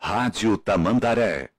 Rádio Tamandaré.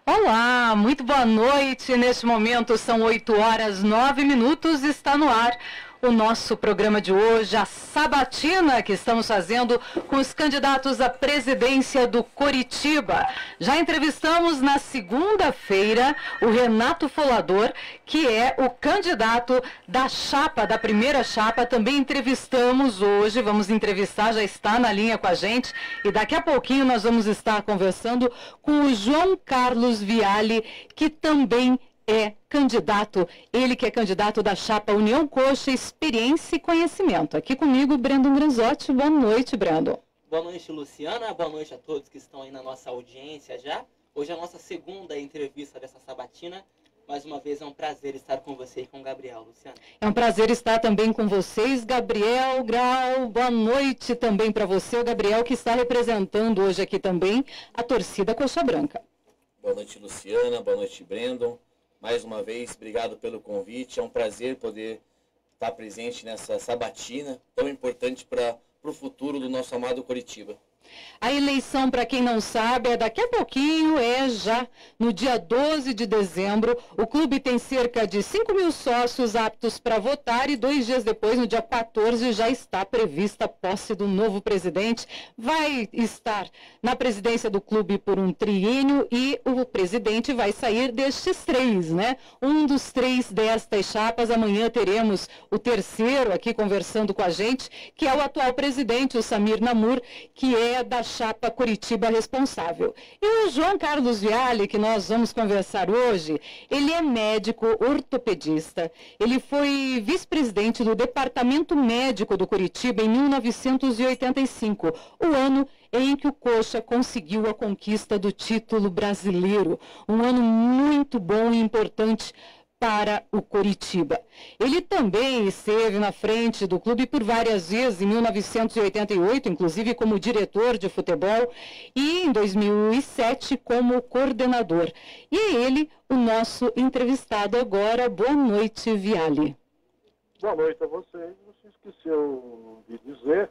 Olá, muito boa noite. Neste momento são 8h09, está no ar o nosso programa de hoje, a sabatina que estamos fazendo com os candidatos à presidência do Coritiba. Já entrevistamos na segunda-feira o Renato Folador, que é o candidato da chapa, da primeira chapa. Também entrevistamos hoje, vamos entrevistar, já está na linha com a gente, e daqui a pouquinho nós vamos estar conversando com o João Carlos Viale, que também é candidato, ele que é candidato da chapa União Coxa, Experiência e Conhecimento. Aqui comigo, Brandon Granzotti. Boa noite, Brandon. Boa noite, Luciana. Boa noite a todos que estão aí na nossa audiência já. Hoje é a nossa segunda entrevista dessa sabatina. Mais uma vez é um prazer estar com você e com o Gabriel, Luciana. É um prazer estar também com vocês, Gabriel Grau. Boa noite também para você, o Gabriel, que está representando hoje aqui também a torcida Coxa Branca. Boa noite, Luciana. Boa noite, Brandon. Mais uma vez, obrigado pelo convite. É um prazer poder estar presente nessa sabatina tão importante para o futuro do nosso amado Coritiba. A eleição, para quem não sabe, é daqui a pouquinho, é já no dia 12 de dezembro. O clube tem cerca de 5.000 sócios aptos para votar e 2 dias depois, no dia 14, já está prevista a posse do novo presidente. Vai estar na presidência do clube por um triênio e o presidente vai sair destes 3, né? Um dos 3 destas chapas. Amanhã teremos o terceiro aqui conversando com a gente, que é o atual presidente, o Samir Namur, que é da chapa Coritiba responsável. E o João Carlos Viale, que nós vamos conversar hoje, ele é médico ortopedista. Ele foi vice-presidente do Departamento Médico do Coritiba em 1985, o ano em que o Coxa conseguiu a conquista do título brasileiro. Um ano muito bom e importante para o Coritiba. Ele também esteve na frente do clube por várias vezes, em 1988, inclusive como diretor de futebol, e em 2007 como coordenador. E é ele o nosso entrevistado agora. Boa noite, Viale. Boa noite a vocês. Você esqueceu de dizer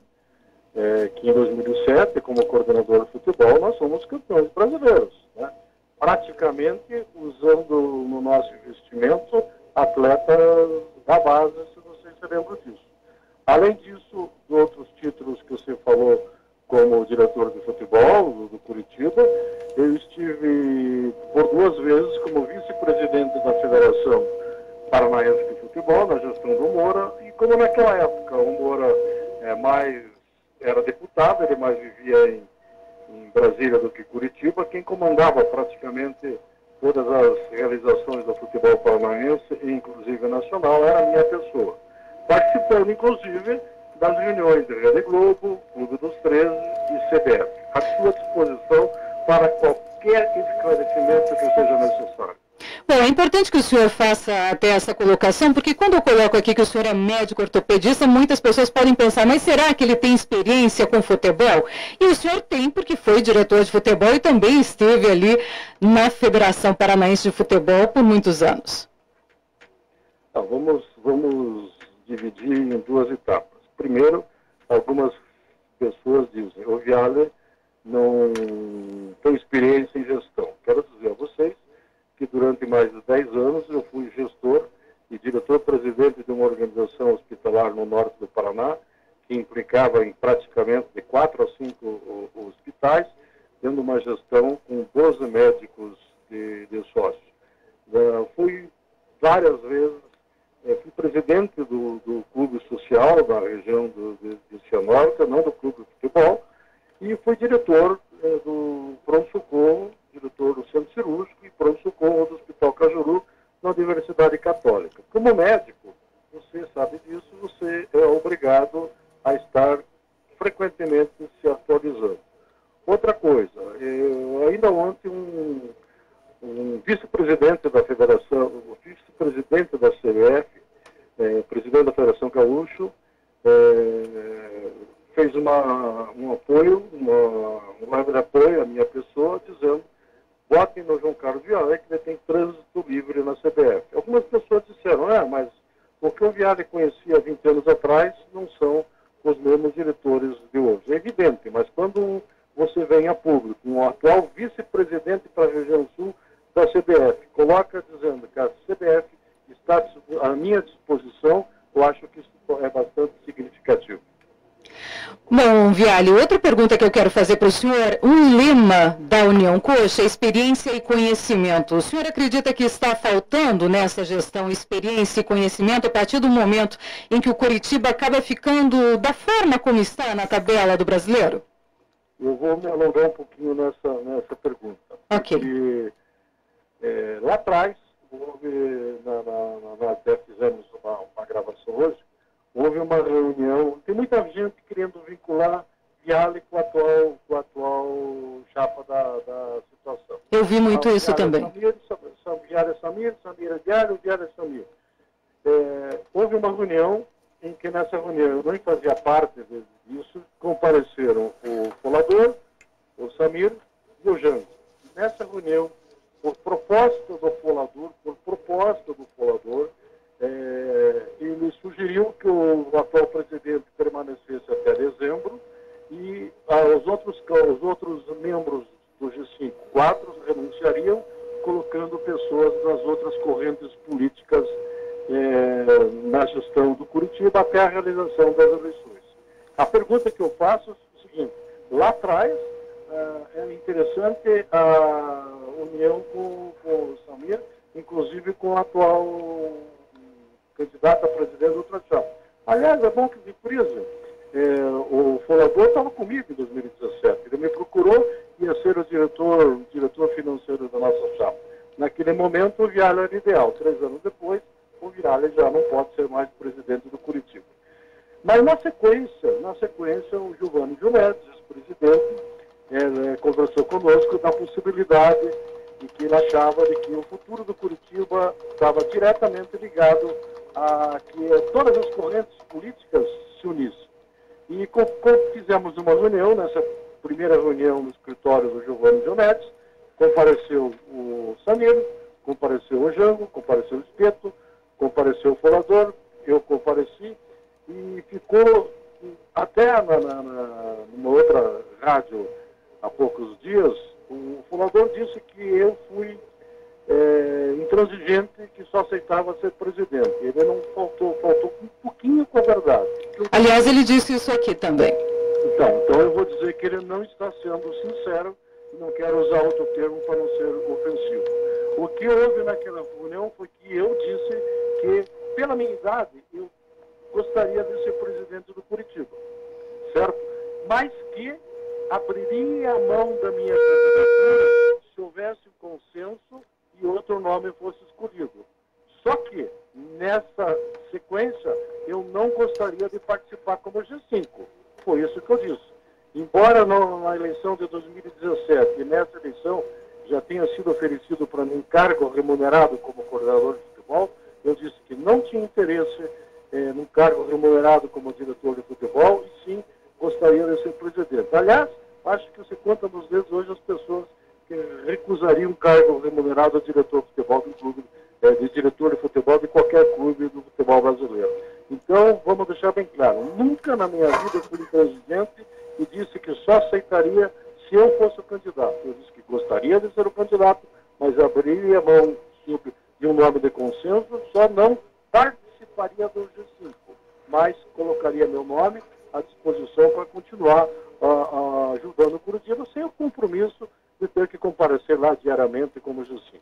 que em 2007, como coordenador de futebol, nós somos campeões brasileiros, né? Praticamente usando no nosso investimento atletas da base, se vocês se lembram disso. Além disso, outros títulos que você falou como diretor de futebol do Coritiba, eu estive por 2 vezes como vice-presidente da Federação Paranaense de Futebol, na gestão do Moura, e como naquela época o Moura era deputado, ele mais vivia em Brasília do que Curitiba, quem comandava praticamente todas as realizações do futebol paranaense, inclusive nacional, era a minha pessoa. Participando, inclusive, das reuniões de Rede Globo, Clube dos 13 e CBF. À sua disposição para qualquer esclarecimento que seja necessário. Bom, é importante que o senhor faça até essa colocação, porque quando eu coloco aqui que o senhor é médico ortopedista, muitas pessoas podem pensar, mas será que ele tem experiência com futebol? E o senhor tem, porque foi diretor de futebol e também esteve ali na Federação Paranaense de Futebol por muitos anos. Vamos dividir em 2 etapas. Primeiro, algumas pessoas dizem, o Viale não tem experiência em gestão. Quero dizer a vocês que durante mais de 10 anos eu fui gestor e diretor-presidente de uma organização hospitalar no norte do Paraná, que implicava em praticamente de 4 a 5 hospitais, tendo uma gestão com 12 médicos de sócios. Fui várias vezes, fui presidente do clube social da região de Cianorte, não do clube de futebol, e fui diretor do pronto-socorro, diretor do centro cirúrgico e pronto-socorro do Hospital Cajuru, na Universidade Católica. Como médico, você sabe disso, você é obrigado a estar frequentemente se atualizando. Outra coisa, ainda ontem um vice-presidente da Federação, o vice-presidente da CBF, presidente da Federação Gaúcho, fez um apoio, um live de apoio à minha pessoa, dizendo: votem no João Carlos Viale, que ele tem trânsito livre na CBF. Algumas pessoas disseram, mas O que o Viale conhecia 20 anos atrás não são os mesmos diretores de hoje. É evidente, mas quando você vem a público, um atual vice-presidente para a região sul da CBF, coloca dizendo que a CBF está à minha disposição, eu acho que isso é bastante significativo. Bom, Viale, outra pergunta que eu quero fazer para o senhor, um lema da União Coxa, experiência e conhecimento. O senhor acredita que está faltando nessa gestão experiência e conhecimento a partir do momento em que o Coritiba acaba ficando da forma como está na tabela do brasileiro? Eu vou me alongar um pouquinho nessa pergunta. Ok. Porque, lá atrás, houve, nós até fizemos uma gravação hoje, houve uma reunião, tem muita gente querendo vincular Viale com o atual chapa da situação. Eu vi muito isso Viale também. Viale é Samir, Samir é Viale, Viale é Samir. Houve uma reunião em que nessa reunião eu nem fazia parte disso, compareceram o Folador, o Samir e o Jango. Nessa reunião, por proposta do Folador, ele sugeriu que o atual presidente permanecesse até dezembro e os outros membros do G5, 4, renunciariam, colocando pessoas das outras correntes políticas na gestão do Coritiba até a realização das eleições. A pergunta que eu faço é o seguinte: lá atrás é interessante a união com o Samir, inclusive com o atual candidato a presidente do Ultrachapa. Aliás, é bom que se frise, o Folador estava comigo em 2017, ele me procurou e ia ser o diretor financeiro da nossa chapa. Naquele momento o Viale era ideal, 3 anos depois o Viale já não pode ser mais presidente do Coritiba. Mas na sequência o Giovanni Giuletti, ex-presidente, conversou conosco da possibilidade de que ele achava de que o futuro do Coritiba estava diretamente ligado a que todas as correntes políticas se unissem. E fizemos uma reunião, nessa primeira reunião no escritório do Giovanni Giuletti, compareceu o Samir, compareceu o Jango, compareceu o Espeto, compareceu o Folador, eu compareci, e ficou até numa outra rádio há poucos dias, o Folador disse que eu fui intransigente, que só aceitava ser presidente. Ele não faltou um pouquinho com a verdade. Aliás, ele disse isso aqui também. Então eu vou dizer que ele não está sendo sincero, e não quero usar outro termo para não ser ofensivo. O que houve naquela reunião foi que eu disse que, pela minha idade, eu gostaria de ser presidente do Coritiba, certo? Mas que abriria a mão da minha candidatura se houvesse um consenso e outro nome fosse escolhido. Só que, nessa sequência, eu não gostaria de participar como G5. Foi isso que eu disse. Embora na eleição de 2017 e nessa eleição já tenha sido oferecido para mim cargo remunerado como coordenador de futebol, eu disse que não tinha interesse num cargo remunerado como diretor de futebol e sim gostaria de ser presidente. Aliás, acho que se conta nos dedos hoje as pessoas que recusariam um cargo remunerado a diretor de futebol do clube, de diretor de futebol de qualquer clube do futebol brasileiro. Então, vamos deixar bem claro, nunca na minha vida fui intransigente e disse que só aceitaria se eu fosse o candidato. Eu disse que gostaria de ser o candidato, mas abriria mão de um nome de consenso, só não participaria do G5, mas colocaria meu nome à disposição para continuar ajudando o Coritiba, sem o compromisso de ter que comparecer lá diariamente como G5.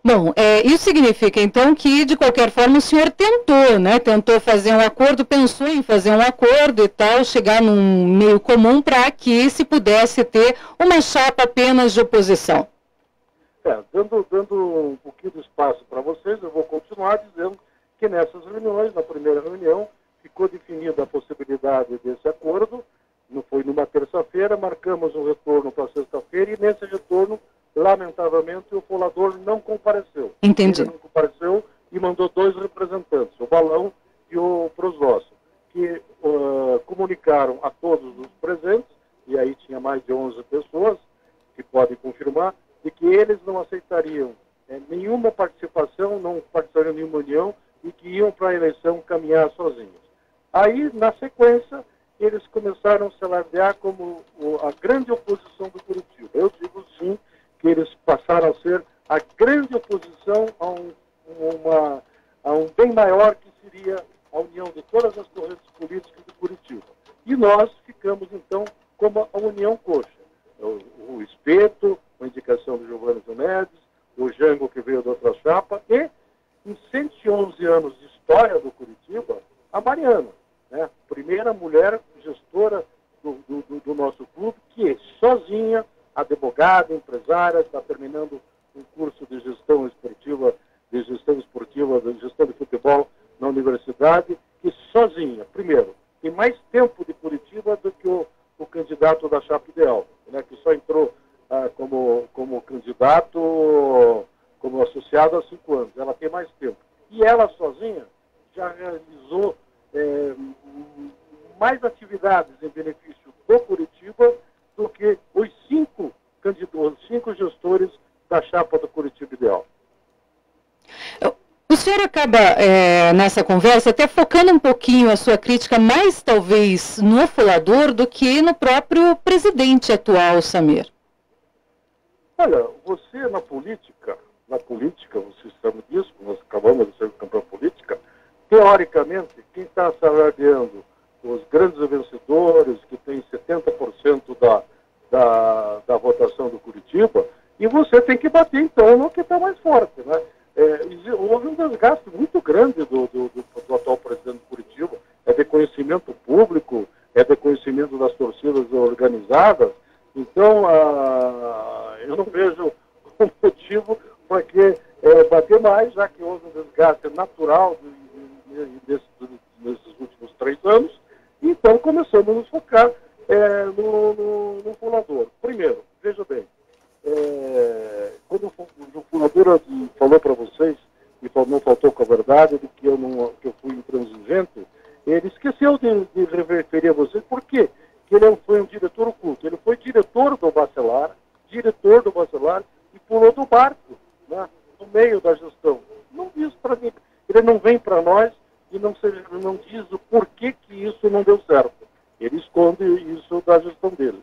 Bom, isso significa, então, que, de qualquer forma, o senhor tentou, né? Tentou fazer um acordo, pensou em fazer um acordo e tal, chegar num meio comum para que se pudesse ter uma chapa apenas de oposição. Dando um pouquinho de espaço para vocês, eu vou continuar dizendo que nessas reuniões, na primeira reunião, ficou definida a possibilidade desse acordo, não foi numa terça-feira, marcamos um retorno para sexta-feira e nesse retorno, lamentavelmente, o Folador não compareceu. Entendi. Ele não compareceu e mandou 2 representantes, o Balão e o Prosócio, que comunicaram a todos os presentes, e aí tinha mais de 11 pessoas que podem confirmar, de que eles não aceitariam nenhuma participação, não participariam de nenhuma união e que iam para a eleição caminhar sozinhos. Aí, na sequência, eles começaram a se alardear como a grande oposição do Curitiba. Eu digo sim que eles passaram a ser a grande oposição a um bem maior que seria a união de todas as correntes políticas de Curitiba. E nós ficamos, então, como a União Coxa. O Espeto, a indicação do Giovanni Zunedes, o Jango, que veio da outra chapa, e, em 111 anos de história do Curitiba, a Mariana, né? Primeira mulher gestora do nosso clube, que sozinha, advogada, empresária, está terminando um curso de gestão esportiva, de gestão de futebol na universidade, que sozinha, primeiro, tem mais tempo de Curitiba do que o candidato da chapa ideal, né, que só entrou como candidato, como associado há 5 anos. Ela tem mais tempo. E ela sozinha já realizou mais atividades em benefício do Curitiba do que os 5 gestores da chapa do Curitiba Ideal. O senhor acaba, nessa conversa, até focando um pouquinho a sua crítica mais, talvez, no falador do que no próprio presidente atual, Samir. Olha, você na política, você sabe disso, nós acabamos de ser campeão política, teoricamente, quem está se alardeando os grandes vencedores, que tem 70% da votação do Curitiba, e você tem que bater, então, no que está mais forte, né? Houve um desgaste muito grande do atual presidente do Curitiba, é de conhecimento público, é de conhecimento das torcidas organizadas, então eu não vejo um motivo para que bater mais, já que houve um desgaste natural nesses últimos 3 anos, então começamos a nos focar no fulador. Primeiro, veja bem, quando o fulador falou para vocês, e não faltou com a verdade, de que eu fui intransigente, ele esqueceu de referir a vocês. Por quê? Que ele foi um diretor oculto. Ele foi diretor do Bacelar e pulou do barco, né, no meio da gestão. Não diz para mim, ele não vem para nós e não diz o porquê que isso não deu certo. Ele esconde isso da gestão dele.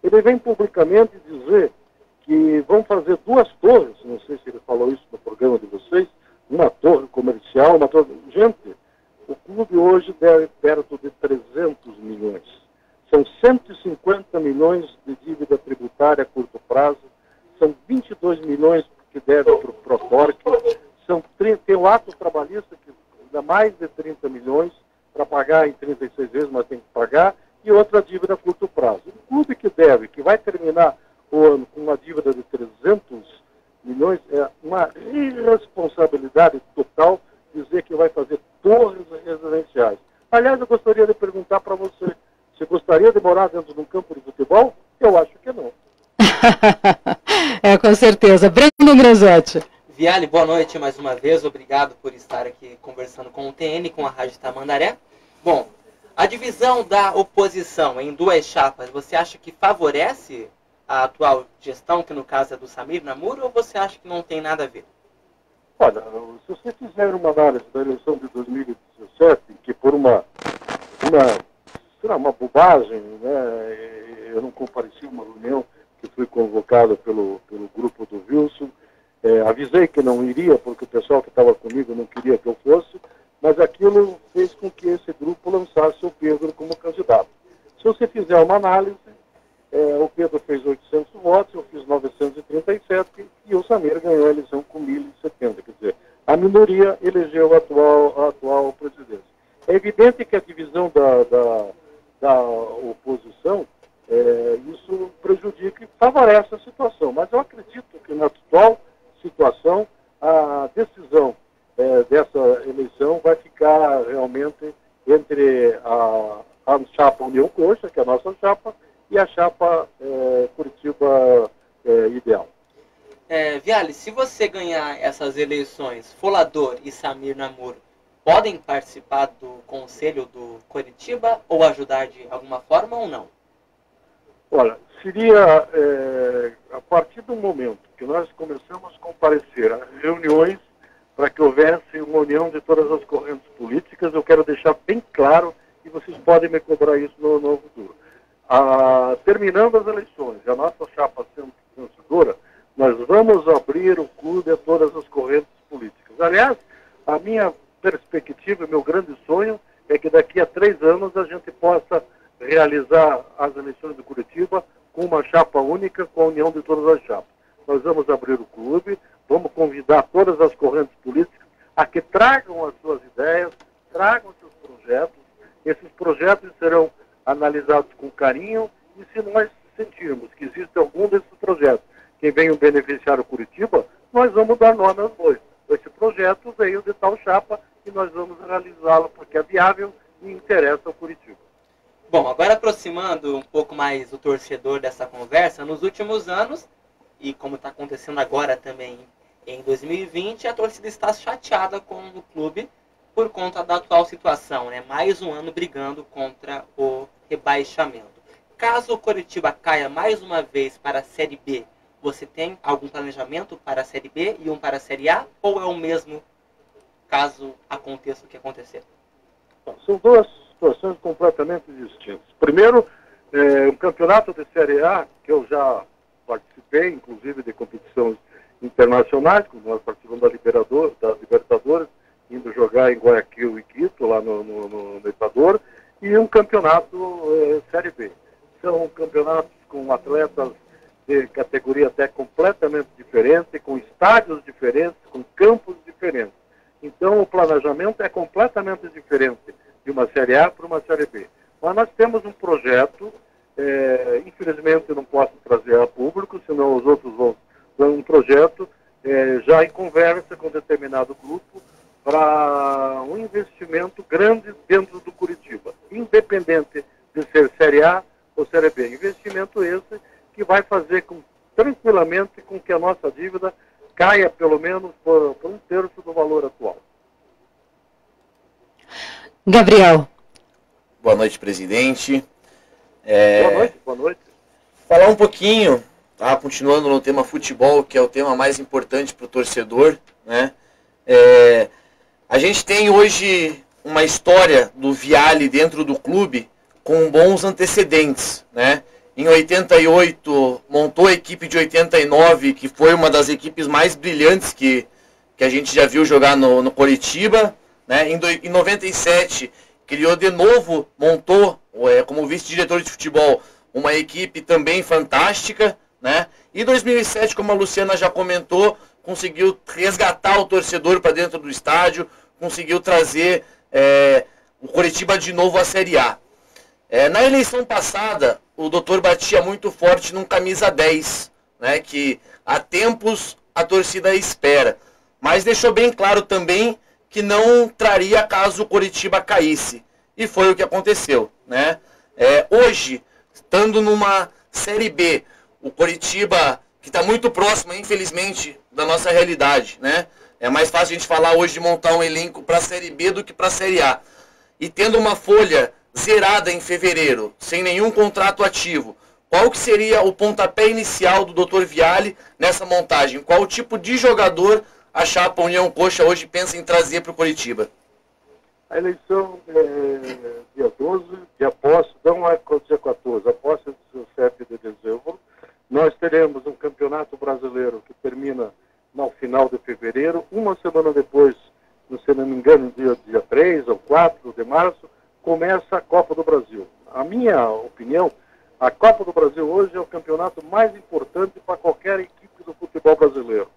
Ele vem publicamente dizer que vão fazer 2 torres, não sei se ele falou isso no programa de vocês, uma torre comercial, uma torre... Gente, o clube hoje deve perto de 300 milhões. São 150 milhões de dívida tributária a curto prazo, são 22 milhões que devem para o Protorque, tem o ato trabalhista que dá mais de 30 milhões para pagar em 36 vezes, mas tem que pagar, e outra dívida a curto prazo. O clube que vai terminar o ano com uma dívida de 300 milhões, é uma irresponsabilidade total dizer que vai fazer torres residenciais. Aliás, eu gostaria de perguntar para você, você gostaria de morar dentro de um campo de futebol? Eu acho que não. Com certeza. Breno Granzotti. Viale, boa noite mais uma vez. Obrigado por estar aqui conversando com o TN, com a Rádio Tamandaré. Bom, a divisão da oposição em 2 chapas, você acha que favorece a atual gestão, que no caso é do Samir Namur, ou você acha que não tem nada a ver? Olha, se você fizer uma análise da eleição de 2017, que por uma bobagem, né, eu não compareci a uma reunião que fui convocado pelo grupo do Wilson, avisei que não iria, porque o pessoal que estava comigo não queria que eu fosse, mas aquilo fez com que esse grupo lançasse o Pedro como candidato. Se você fizer uma análise, o Pedro fez 800 votos, eu fiz 937 e o Samir ganhou a eleição com 1.070. Quer dizer, a minoria elegeu a atual presidência. É evidente que a divisão da oposição, isso prejudica e favorece a situação. Mas eu acredito que na atual situação, a decisão dessa eleição vai ficar realmente entre a chapa União Coxa, que é a nossa chapa, e a chapa Curitiba Ideal. Viale, se você ganhar essas eleições, Folador e Samir Namur podem participar do conselho do Curitiba ou ajudar de alguma forma ou não? Olha, seria a partir do momento que nós começamos a comparecer a reuniões para que houvesse uma união de todas as correntes políticas. Eu quero deixar bem claro, e vocês podem me cobrar isso no futuro. Terminando as eleições, a nossa chapa sendo vencedora, nós vamos abrir o clube a todas as correntes políticas. Aliás, a minha perspectiva, meu grande sonho, é que daqui a 3 anos a gente possa realizar as eleições do Curitiba com uma chapa única, com a união de todas as chapas. Nós vamos abrir o clube, vamos convidar todas as correntes políticas a que tragam as suas ideias, tragam seus projetos. Esses projetos serão analisados com carinho, e se nós sentirmos que existe algum desses projetos que venham beneficiar o Curitiba, nós vamos dar nome aos bois. Esse projeto veio de tal chapa e nós vamos realizá-lo porque é viável e interessa ao Curitiba. Bom, agora aproximando um pouco mais o torcedor dessa conversa, nos últimos anos, e como está acontecendo agora também em 2020, a torcida está chateada com o clube por conta da atual situação, né? Mais um ano brigando contra o rebaixamento. Caso o Coritiba caia mais uma vez para a Série B, você tem algum planejamento para a Série B e um para a Série A? Ou é o mesmo caso aconteça o que acontecer? São duas situações completamente distintas. Primeiro, um campeonato de Série A, que eu já participei, inclusive de competições internacionais, como nós participamos da Libertadores, indo jogar em Guayaquil e Quito, lá no Equador, e um campeonato Série B. São campeonatos com atletas de categoria até completamente diferente, com estádios diferentes, com campos diferentes. Então o planejamento é completamente diferente de uma Série A para uma Série B. Mas nós temos um projeto, infelizmente eu não posso trazer a público, senão os outros vão dar um projeto já em conversa com determinado grupo para um investimento grande dentro do Curitiba, independente de ser Série A ou Série B. Investimento esse que vai fazer tranquilamente com que a nossa dívida caia pelo menos por 1/3 do valor atual. Gabriel. Boa noite, presidente. Boa noite. Falar um pouquinho, tá? Continuando no tema futebol, que é o tema mais importante para o torcedor, né? A gente tem hoje uma história do Viale dentro do clube com bons antecedentes, né? Em 88 montou a equipe de 89, que foi uma das equipes mais brilhantes que a gente já viu jogar no Coritiba, né? Em 97 criou de novo, montou como vice-diretor de futebol uma equipe também fantástica, né? E em 2007, como a Luciana já comentou, conseguiu resgatar o torcedor para dentro do estádio, conseguiu trazer o Coritiba de novo à Série A. Na eleição passada, o doutor batia muito forte num camisa 10, né, que há tempos a torcida espera. Mas deixou bem claro também que não traria caso o Coritiba caísse. E foi o que aconteceu, né? Hoje, estando numa Série B, o Coritiba, que está muito próximo, infelizmente, da nossa realidade, né? É mais fácil a gente falar hoje de montar um elenco para a Série B do que para a Série A. E tendo uma folha zerada em fevereiro, sem nenhum contrato ativo, qual que seria o pontapé inicial do Dr. Viale nessa montagem? Qual tipo de jogador a chapa União Coxa hoje pensa em trazer para o Coritiba? A eleição dia 12, dia posse, não é dia 14, a posse é dia 7 de dezembro. Nós teremos um campeonato brasileiro que termina no final de fevereiro. Uma semana depois, se não me engano, dia 3 ou 4 de março, começa a Copa do Brasil. A minha opinião, a Copa do Brasil hoje é o campeonato mais importante para qualquer equipe do futebol brasileiro.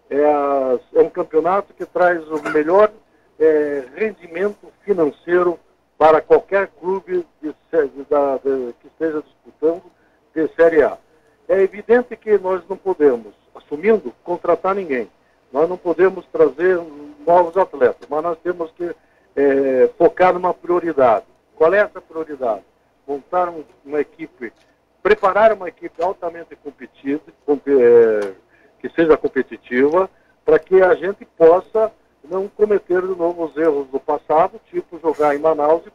É um campeonato que traz o melhor rendimento financeiro para qualquer clube que esteja disputando de Série A. É evidente que nós não podemos, assumindo, contratar ninguém. Nós não podemos trazer novos atletas, mas nós temos que focar numa prioridade. Qual é essa prioridade? Montar uma equipe, preparar uma equipe altamente competitiva, que seja competitiva, para que a gente possa não cometer de novo os erros do passado, tipo jogar em Manaus e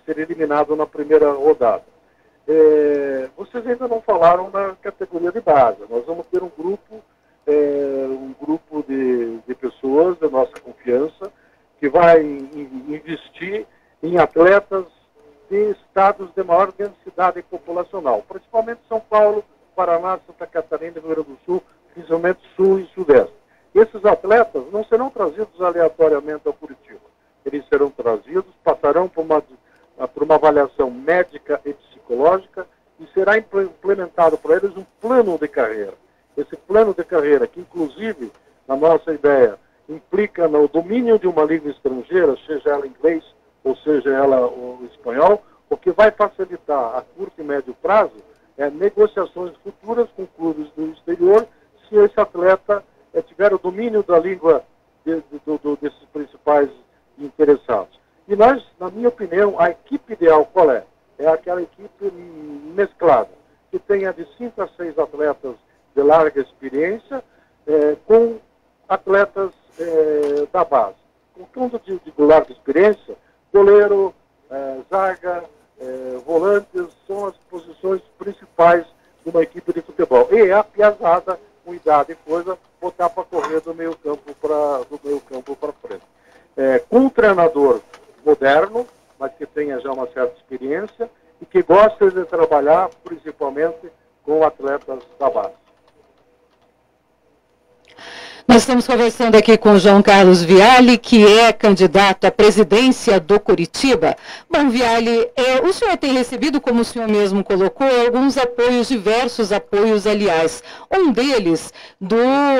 ser eliminado na primeira rodada. Vocês ainda não falaram da categoria de base. Nós vamos ter um grupo de pessoas vai investir em atletas de estados de maior densidade populacional, principalmente São Paulo, Paraná, Santa Catarina, Rio Grande do Sul, principalmente Sul e Sudeste. Esses atletas não serão trazidos aleatoriamente ao Curitiba. Eles serão trazidos, passarão por uma avaliação médica e psicológica e será implementado para eles um plano de carreira. Esse plano de carreira, que inclusive, na nossa ideia, implica no domínio de uma língua estrangeira, seja ela inglês ou seja ela o espanhol, o que vai facilitar a curto e médio prazo negociações futuras com clubes do exterior, se esse atleta tiver o domínio da língua desses principais interessados. E nós, na minha opinião, a equipe ideal qual é? É aquela equipe mesclada, que tenha de 5 a 6 atletas de larga experiência, com atletas da base. Com tanto de larga experiência, goleiro, zaga, volantes, são as posições principais de uma equipe de futebol. E a piazada, com idade e coisa, botar para correr do meio campo para frente. Com um treinador moderno, mas que tenha já uma certa experiência e que gosta de trabalhar principalmente com atletas da base. Nós estamos conversando aqui com o João Carlos Viale, que é candidato à presidência do Curitiba. Bom, Viale, o senhor tem recebido, como o senhor mesmo colocou, alguns apoios, diversos apoios, aliás. Um deles, do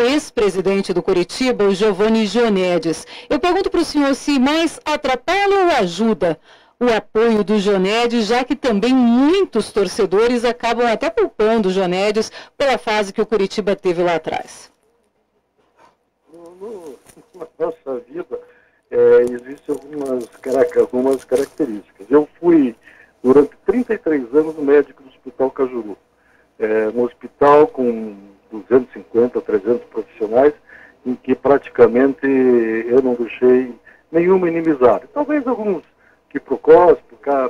ex-presidente do Curitiba, o Giovanni Gionedes. Eu pergunto para o senhor se mais atrapalha ou ajuda o apoio do Gionedes, já que também muitos torcedores acabam até culpando o Gionedes pela fase que o Curitiba teve lá atrás. Na nossa vida existem algumas características. Eu fui, durante 33 anos, médico do Hospital Cajuru. Um hospital com 250, 300 profissionais, em que praticamente eu não deixei nenhuma inimizade. Talvez alguns quiprocós,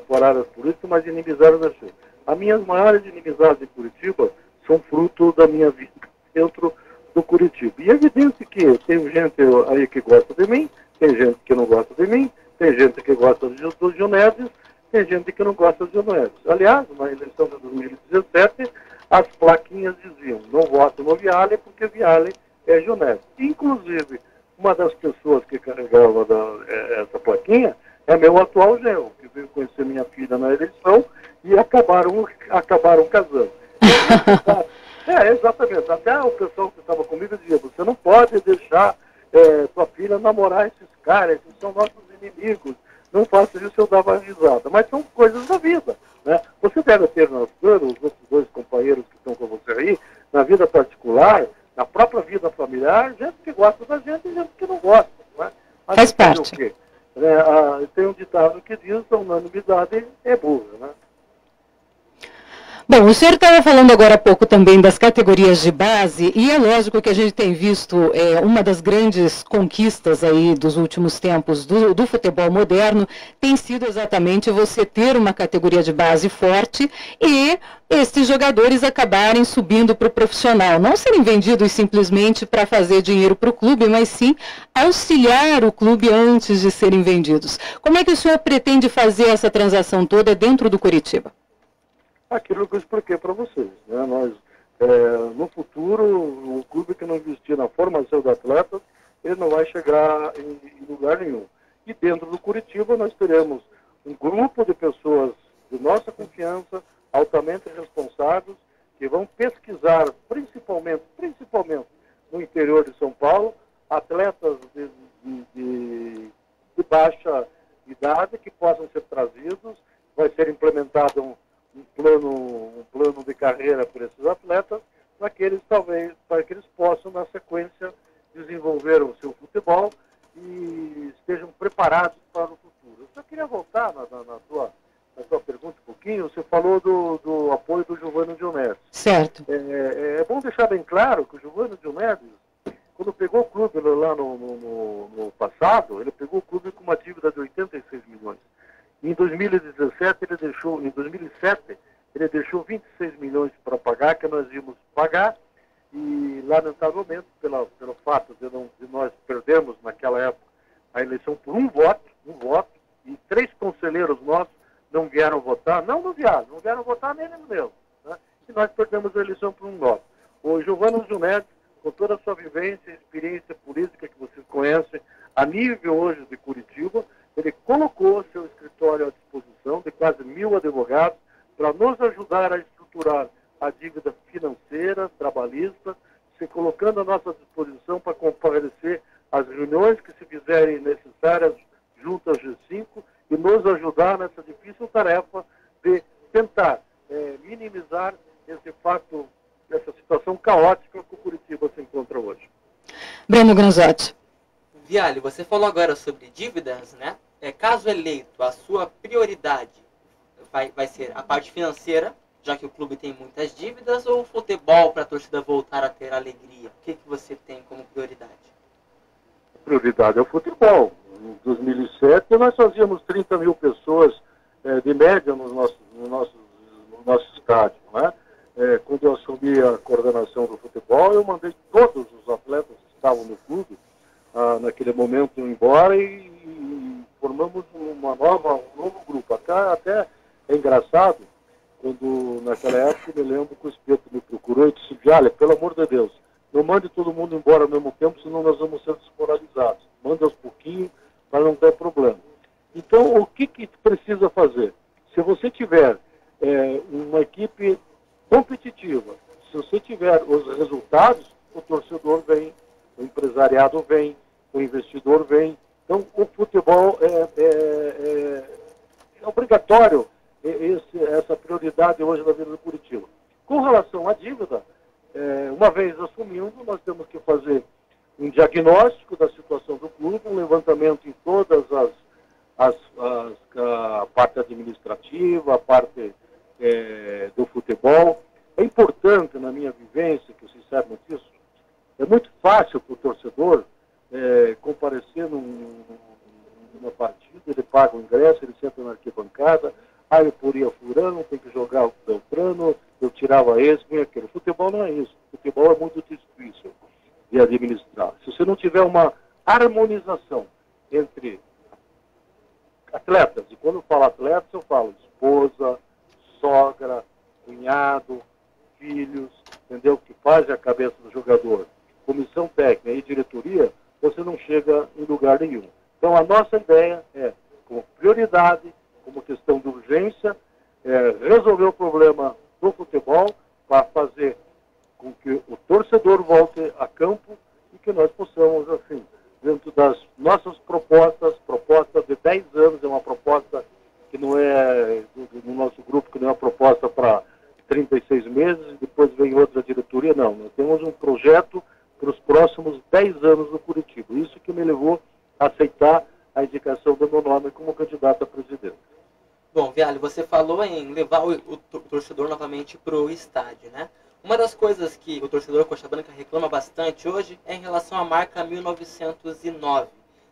por áreas políticas, mas inimizade eu deixei. As minhas maiores inimizades em Curitiba são fruto da minha vida dentro do Curitiba. E é evidente que tem gente aí que gosta de mim, tem gente que não gosta de mim, tem gente que gosta do Gionedes, tem gente que não gosta do Gionedes. Aliás, na eleição de 2017, as plaquinhas diziam: não voto no Viale porque Viale é Gionedes. Inclusive, uma das pessoas que carregava essa plaquinha é meu atual genro, que veio conhecer minha filha na eleição e acabaram casando. Exatamente. Até o pessoal que estava comigo dizia: você não pode deixar sua filha namorar esses caras, esses são nossos inimigos. Não faça isso, eu dava risada. Mas são coisas da vida, né? Você deve ter os outros dois companheiros que estão com você aí, na vida particular, na própria vida familiar, gente que gosta da gente e gente que não gosta, né? Mas faz parte. O quê? Tem um ditado que diz: a unanimidade é burra, né? Bom, o senhor estava falando agora há pouco também das categorias de base, e é lógico que a gente tem visto uma das grandes conquistas aí dos últimos tempos do futebol moderno tem sido exatamente você ter uma categoria de base forte e esses jogadores acabarem subindo para o profissional, não serem vendidos simplesmente para fazer dinheiro para o clube, mas sim auxiliar o clube antes de serem vendidos. Como é que o senhor pretende fazer essa transação toda dentro do Curitiba? Aquilo que eu expliquei para vocês, né? Nós, no futuro, o clube que não investir na formação de atletas, ele não vai chegar em lugar nenhum. E dentro do Curitiba nós teremos um grupo de pessoas de nossa confiança, altamente responsáveis, que vão pesquisar principalmente no interior de São Paulo, atletas de baixa idade que possam ser trazidos. Vai ser implementado um plano de carreira para esses atletas, para que eles possam, na sequência, desenvolver o seu futebol e estejam preparados para o futuro. Eu só queria voltar na sua pergunta um pouquinho. Você falou do apoio do Giovanni Gionedes. Certo. É bom deixar bem claro que o Giovanni Gionedes, quando pegou o clube lá no passado, ele pegou o clube com uma dívida de 86 milhões. Em 2017, em 2007, ele deixou 26 milhões para pagar, que nós íamos pagar, e lamentavelmente, pelo fato de nós perdermos naquela época a eleição por um voto, e 3 conselheiros nossos não vieram votar, não vieram votar nem eles mesmos, né? E nós perdemos a eleição por um voto. O Giovanni Zunetti, com toda a sua vivência e experiência política que vocês conhecem, a nível hoje de Curitiba, ele colocou seu escritório à disposição de quase 1.000 advogados para nos ajudar a estruturar a dívida financeira, trabalhista, se colocando à nossa disposição para comparecer às reuniões que se fizerem necessárias junto ao G5 e nos ajudar nessa difícil tarefa de tentar minimizar esse fato, essa situação caótica que o Curitiba se encontra hoje. Breno Granzotti. Viale, você falou agora sobre dívidas, né? Caso eleito, a sua prioridade vai ser a parte financeira, já que o clube tem muitas dívidas, ou o futebol para a torcida voltar a ter alegria? O que você tem como prioridade? A prioridade é o futebol. Em 2007, nós fazíamos 30 mil pessoas de média no nosso estádio, né? Quando eu assumi a coordenação do futebol, eu mandei todos os atletas que estavam no clube, naquele momento, embora e formamos um novo grupo. Até é engraçado, quando naquela época eu me lembro que o Espeto me procurou e disse: Viale, pelo amor de Deus, não mande todo mundo embora ao mesmo tempo, senão nós vamos ser desmoralizados. Manda aos pouquinhos, para não ter problema. Então, o que precisa fazer? Se você tiver uma equipe competitiva, se você tiver os resultados, o torcedor vem, o empresariado vem, o investidor vem. Então, o futebol é obrigatório, essa prioridade hoje na vida do Curitiba. Com relação à dívida, uma vez assumindo, nós temos que fazer um diagnóstico da situação do clube, um levantamento em todas a parte administrativa, a parte do futebol. É importante, na minha vivência, que vocês sabem disso, é muito fácil para o torcedor comparecer numa partida, ele paga o ingresso, ele senta na arquibancada, eu poria fulano, tem que jogar o Beltrano, eu tirava esse, vem aquele. Futebol não é isso. Futebol é muito difícil de administrar. Se você não tiver uma harmonização entre atletas, e quando eu falo atletas, eu falo esposa, sogra, cunhado, filhos, entendeu? Que faz a cabeça do jogador, comissão técnica e diretoria, você não chega em lugar nenhum. Então a nossa ideia é, como prioridade, como questão de urgência, resolver o problema do futebol para fazer com que o torcedor volte a campo e que nós possamos, assim, dentro das nossas propostas de 10 anos, é uma proposta que não é, no nosso grupo, que não é uma proposta para 36 meses e depois vem outra diretoria, não. Nós temos um projeto para os próximos 10 anos no Curitiba. Isso que me levou a aceitar a indicação do meu nome como candidato a presidente. Bom, Viale, você falou em levar o torcedor novamente para o estádio, né? Uma das coisas que o torcedor Coxa Branca reclama bastante hoje é em relação à marca 1909.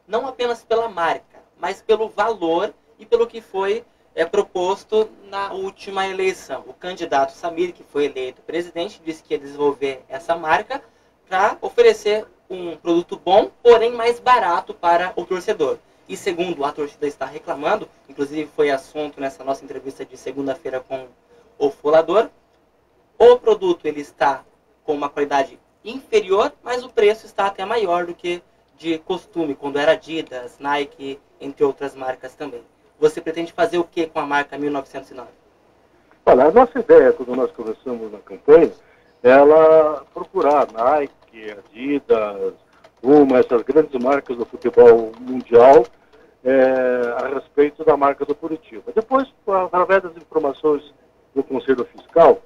Não apenas pela marca, mas pelo valor e pelo que foi proposto na última eleição. O candidato Samir, que foi eleito presidente, disse que ia desenvolver essa marca para oferecer um produto bom, porém mais barato para o torcedor. E segundo a torcida está reclamando, inclusive foi assunto nessa nossa entrevista de segunda-feira com o Folador, o produto ele está com uma qualidade inferior, mas o preço está até maior do que de costume, quando era Adidas, Nike, entre outras marcas também. Você pretende fazer o que com a marca 1909? Olha, a nossa ideia, quando nós começamos na campanha, ela procurar Nike, Adidas, essas grandes marcas do futebol mundial, a respeito da marca do Curitiba. Depois, através das informações do Conselho Fiscal,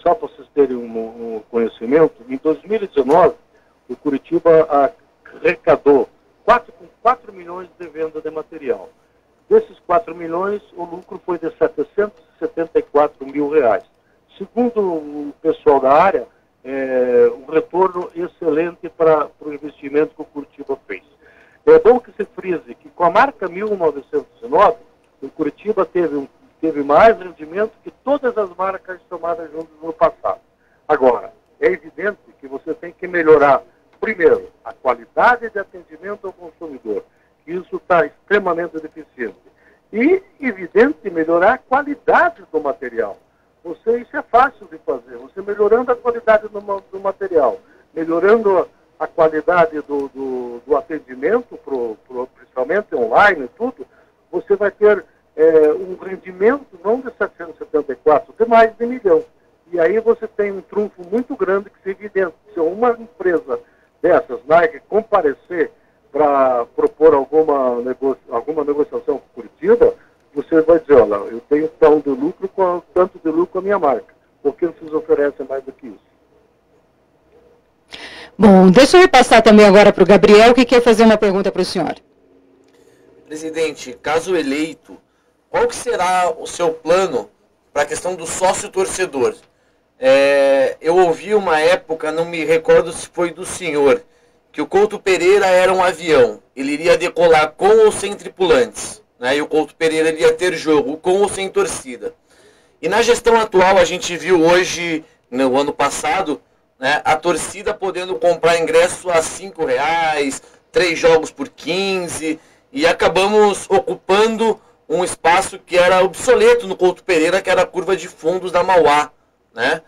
só para vocês terem um conhecimento, em 2019, o Curitiba arrecadou 4 milhões de venda de material. Desses 4 milhões, o lucro foi de 774 mil reais. Segundo o pessoal da área, um retorno excelente para o investimento que o Curitiba fez. É bom que se frise que com a marca 1909, o Curitiba teve mais rendimento que todas as marcas tomadas juntas no passado. Agora, é evidente que você tem que melhorar, primeiro, a qualidade de atendimento ao consumidor, Isso está extremamente deficiente. E, evidente, melhorar a qualidade do material. Isso é fácil de fazer. Você melhorando a qualidade do material, melhorando a qualidade do atendimento, principalmente online e tudo, você vai ter um rendimento não de 774, de mais de 1 milhão. E aí você tem um trunfo muito grande que se evidente. Se uma empresa dessas, Nike, comparecer para propor alguma negociação com Curitiba, você vai dizer, olha, eu tenho tanto de lucro com a minha marca. Por que vocês oferecem mais do que isso? Bom, deixa eu repassar também agora para o Gabriel, que quer fazer uma pergunta para o senhor. Presidente, caso eleito, qual que será o seu plano para a questão do sócio-torcedor? Eu ouvi uma época, não me recordo se foi do senhor, que o Couto Pereira era um avião. Ele iria decolar com ou sem tripulantes, né? E o Couto Pereira iria ter jogo com ou sem torcida. E na gestão atual, a gente viu hoje, no ano passado, né, a torcida podendo comprar ingresso a R$5, 3 jogos por 15, e acabamos ocupando um espaço que era obsoleto no Couto Pereira, que era a curva de fundos da Mauá, né?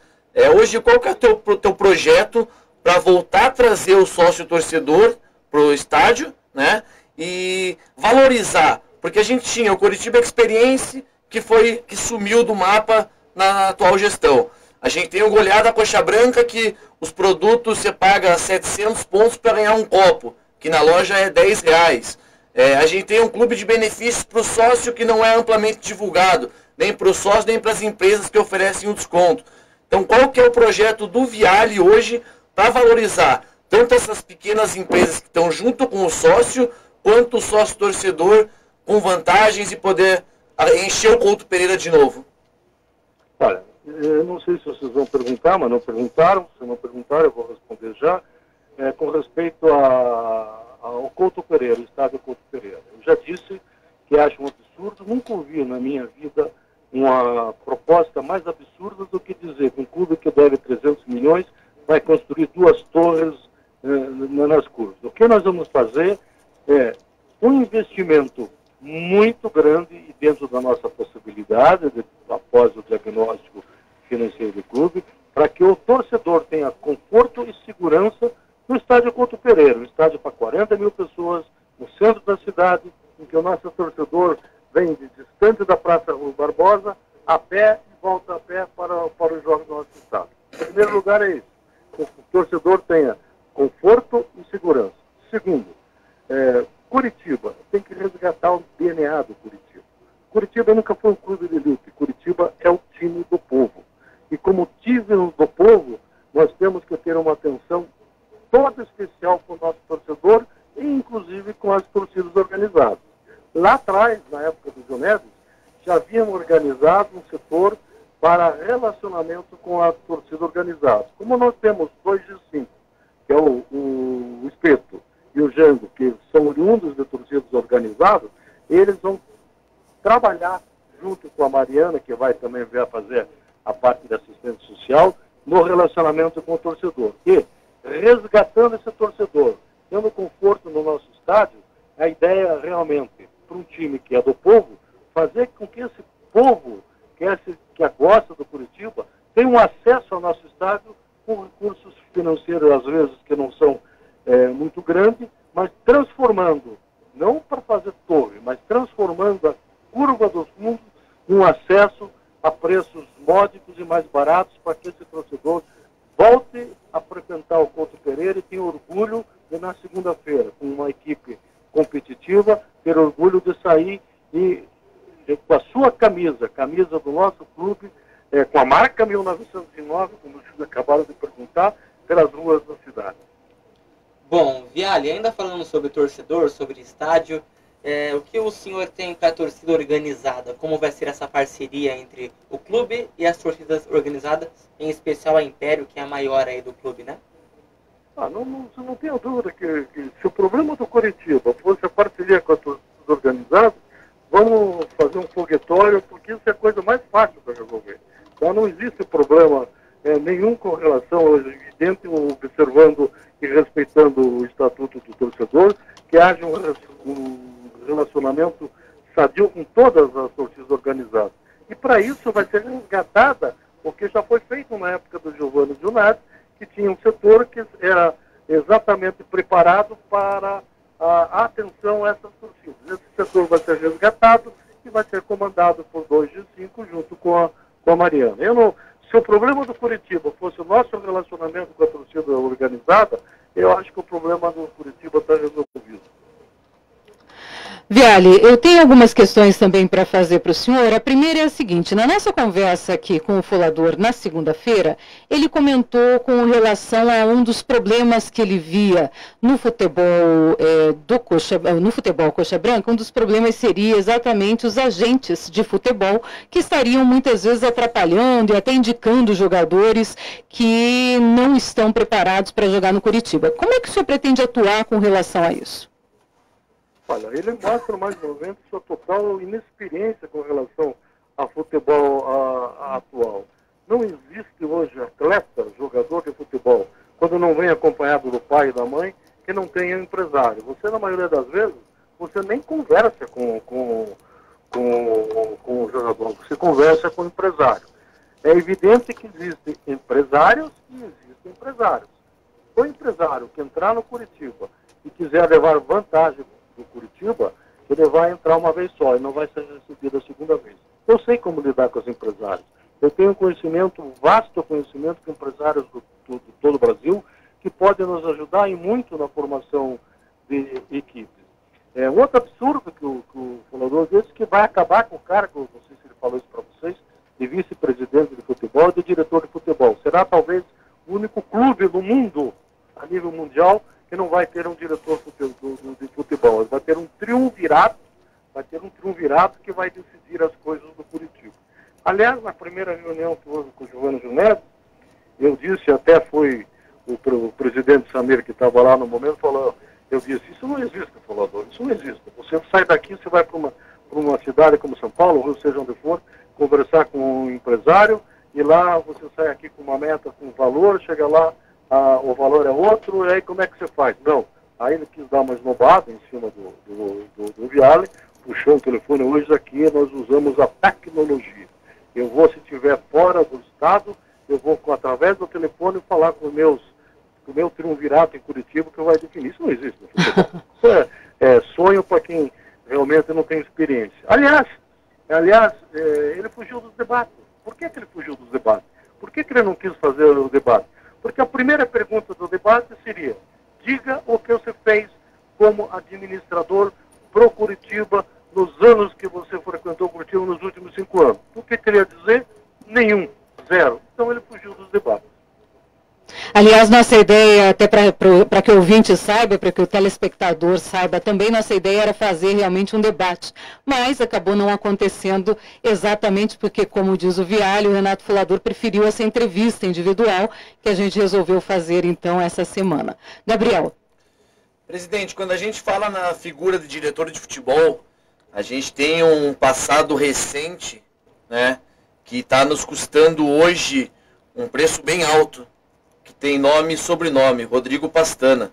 Hoje, qual que é o teu projeto para voltar a trazer o sócio-torcedor para o estádio, né? E valorizar, porque a gente tinha o Curitiba Experience, que sumiu do mapa na atual gestão. A gente tem o Goleada Coxa Branca, que os produtos você paga 700 pontos para ganhar um copo, que na loja é R$10. A gente tem um clube de benefícios para o sócio que não é amplamente divulgado, nem para o sócio, nem para as empresas que oferecem um desconto. Então, qual que é o projeto do Viale hoje para valorizar tanto essas pequenas empresas que estão junto com o sócio, quanto o sócio-torcedor com vantagens e poder encher o Couto Pereira de novo? Olha, eu não sei se vocês vão perguntar, mas não perguntaram. Se não perguntaram, eu vou responder já. Com respeito ao Couto Pereira, o estádio Couto Pereira. Eu já disse que acho um absurdo, nunca ouvi na minha vida uma proposta mais absurda do que dizer que um clube que deve 300 milhões vai construir 2 torres nas curvas. O que nós vamos fazer é um investimento muito grande e dentro da nossa possibilidade, após o diagnóstico financeiro do clube, para que o torcedor tenha conforto e segurança no estádio Couto Pereira, um estádio para 40 mil pessoas, no centro da cidade, em que o nosso torcedor vem de distante da Praça Rui Barbosa, a pé e volta a pé para os jogos do nosso estado. Em primeiro lugar é isso, que o torcedor tenha conforto e segurança. Segundo, Curitiba tem que resgatar o DNA do Curitiba. Curitiba nunca foi um clube de elite, Curitiba é o time do povo. E como time do povo, nós temos que ter uma atenção toda especial com o nosso torcedor e inclusive com as torcidas organizadas. Lá atrás, na época do Joneves, já havíamos organizado um setor para relacionamento com a torcida organizada. Como nós temos 2 G5, que é o Espeto e o Jango, que são oriundos de torcidas organizadas, eles vão trabalhar junto com a Mariana, que vai também vir a fazer a parte de assistente social, no relacionamento com o torcedor. E, resgatando esse torcedor, tendo conforto no nosso estádio, a ideia realmente, para um time que é do povo, fazer com que esse povo, que gosta do Curitiba, tenha um acesso ao nosso estádio com recursos financeiros, às vezes, que não são muito grandes, mas transformando, não para fazer torre, mas transformando a curva dos fundos num acesso a preços módicos e mais baratos para que esse torcedor volte a frequentar o Couto Pereira e tenha orgulho de, na segunda-feira, com uma equipe competitiva, ter orgulho de sair e com a sua camisa do nosso clube, com a marca 1909, como vocês acabaram de perguntar, pelas ruas da cidade. Bom, Viale, ainda falando sobre torcedor, sobre estádio, o que o senhor tem para a torcida organizada? Como vai ser essa parceria entre o clube e as torcidas organizadas, em especial a Império, que é a maior aí do clube, né? Não tenho dúvida que se o problema do Curitiba fosse a parceria com as torcidas organizadas, vamos fazer um foguetório, porque isso é a coisa mais fácil para resolver. Então não existe problema nenhum com relação ao evidente, observando e respeitando o Estatuto do Torcedor, que haja um relacionamento sadio com todas as torcidas organizadas. E para isso vai ser resgatada o que já foi feito na época do Giovanni Gilnazzi, que tinha um setor que era exatamente preparado para a atenção a essas torcidas. Esse setor vai ser resgatado e vai ser comandado por 2G5 junto com a Mariana. Se o problema do Curitiba fosse o nosso relacionamento com a torcida organizada, eu acho que o problema do Curitiba está resolvido. Viale, eu tenho algumas questões também para fazer para o senhor. A primeira é a seguinte: na nossa conversa aqui com o Folador na segunda-feira, ele comentou com relação a um dos problemas que ele via no futebol no futebol Coxa Branca. Um dos problemas seria exatamente os agentes de futebol que estariam muitas vezes atrapalhando e até indicando jogadores que não estão preparados para jogar no Curitiba. Como é que o senhor pretende atuar com relação a isso? Olha, ele mostra mais uma vez sua total inexperiência com relação ao futebol atual. Não existe hoje atleta, jogador de futebol, quando não vem acompanhado do pai e da mãe, que não tenha empresário. Você, na maioria das vezes, você nem conversa com o jogador, você conversa com o empresário. É evidente que existem empresários e existem empresários. O empresário que entrar no Curitiba e quiser levar vantagem do Curitiba, ele vai entrar uma vez só e não vai ser recebido a segunda vez. Eu sei como lidar com os empresários. Eu tenho conhecimento, vasto conhecimento com empresários de todo o Brasil, que podem nos ajudar e muito na formação de equipes. Um outro absurdo que o Folador disse, que vai acabar com o cargo, não sei se ele falou isso para vocês, de vice-presidente de futebol e de diretor de futebol. Será talvez o único clube do mundo, a nível mundial, que não vai ter um diretor de futebol. Vai ter um triunvirato, que vai decidir as coisas do Curitiba. Aliás, na primeira reunião que houve com o Giovanni Gilnazzi, eu disse, até foi o presidente Samir que estava lá no momento, falou, eu disse, isso não existe, Folador, isso não existe. Você sai daqui, você vai para uma cidade como São Paulo, Rio, seja onde for, conversar com um empresário, e lá você sai aqui com uma meta, com um valor, chega lá, o valor é outro, e aí como é que você faz? Não. Aí ele quis dar uma esnobada em cima do Viale, puxou o telefone. Hoje aqui nós usamos a tecnologia. Eu vou, se estiver fora do estado, eu vou, através do telefone, falar com o meu triunvirato em Curitiba, que vai definir. Isso não existe no futebol. Isso é sonho para quem realmente não tem experiência. Aliás, ele fugiu dos debates. Por que ele fugiu dos debates? Por que ele não quis fazer o debate? Porque a primeira pergunta do debate seria: diga o que você fez como administrador pro Curitiba nos anos que você frequentou Curitiba nos últimos 5 anos. O que queria dizer? Nenhum. Zero. Então ele fugiu dos debates. Aliás, nossa ideia, até para que o ouvinte saiba, para que o telespectador saiba também, nossa ideia era fazer realmente um debate. Mas acabou não acontecendo exatamente porque, como diz o Viale, o Renato Folador preferiu essa entrevista individual que a gente resolveu fazer, então, essa semana. Gabriel. Presidente, quando a gente fala na figura de diretor de futebol, a gente tem um passado recente, né, que está nos custando hoje um preço bem alto, que tem nome e sobrenome, Rodrigo Pastana.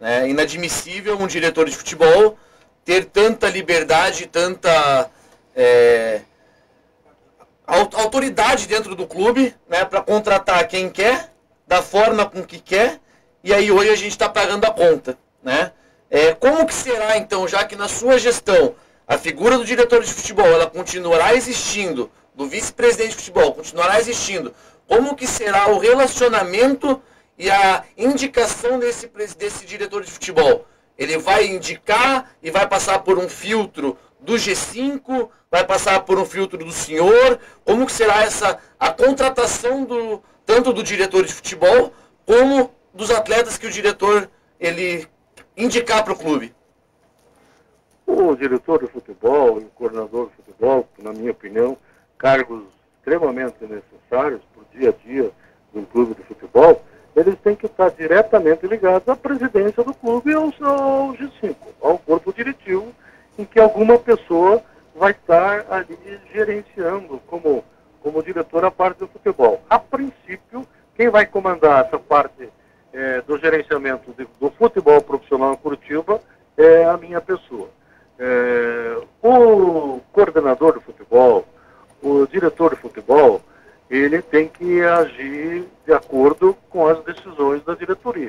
É inadmissível um diretor de futebol ter tanta liberdade, tanta autoridade dentro do clube, né, para contratar quem quer, da forma com que quer, e aí hoje a gente está pagando a conta. Né? Como que será, então, já que na sua gestão a figura do diretor de futebol ela continuará existindo, do vice-presidente de futebol continuará existindo, como que será o relacionamento e a indicação desse diretor de futebol? Ele vai indicar e vai passar por um filtro do G5, vai passar por um filtro do senhor? Como que será a contratação tanto do diretor de futebol como dos atletas que o diretor ele indicar para o clube? O diretor de futebol e o coordenador de futebol, na minha opinião, cargos extremamente necessários para o dia a dia de um clube de futebol, eles têm que estar diretamente ligados à presidência do clube e ao G5, ao corpo diretivo, em que alguma pessoa vai estar ali gerenciando como diretor a parte do futebol. A princípio, quem vai comandar essa parte do gerenciamento do futebol profissional em Curitiba é a minha pessoa.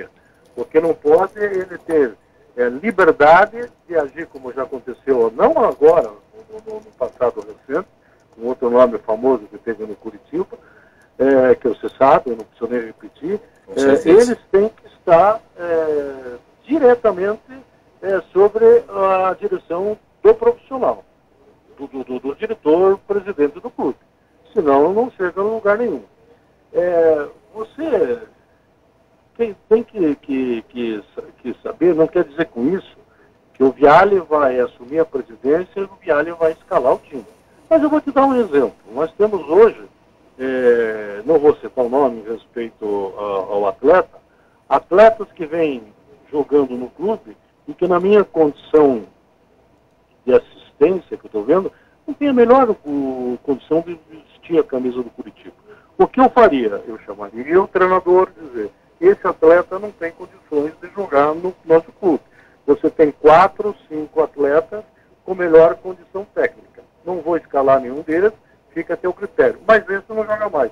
diretoria. Porque não pode ele ter liberdade de agir como já aconteceu, não agora, no passado recente, um outro nome famoso que teve no Curitiba, que você sabe, eu não preciso nem repetir, eles têm que estar diretamente sobre a direção do profissional, do diretor, presidente do clube. Senão não chega a lugar nenhum. Você tem que saber, não quer dizer com isso que o Viale vai assumir a presidência e o Viale vai escalar o time. Mas eu vou te dar um exemplo. Nós temos hoje, não vou citar o nome em respeito ao atleta, atletas que vêm jogando no clube e que na minha condição de assistência que eu estou vendo, não tem a melhor condição de vestir a camisa do Curitiba. O que eu faria? Eu chamaria o treinador e dizer, esse atleta não tem condições de jogar no nosso clube. Você tem 4, 5 atletas com melhor condição técnica. Não vou escalar nenhum deles, fica a teu critério. Mas esse não joga mais.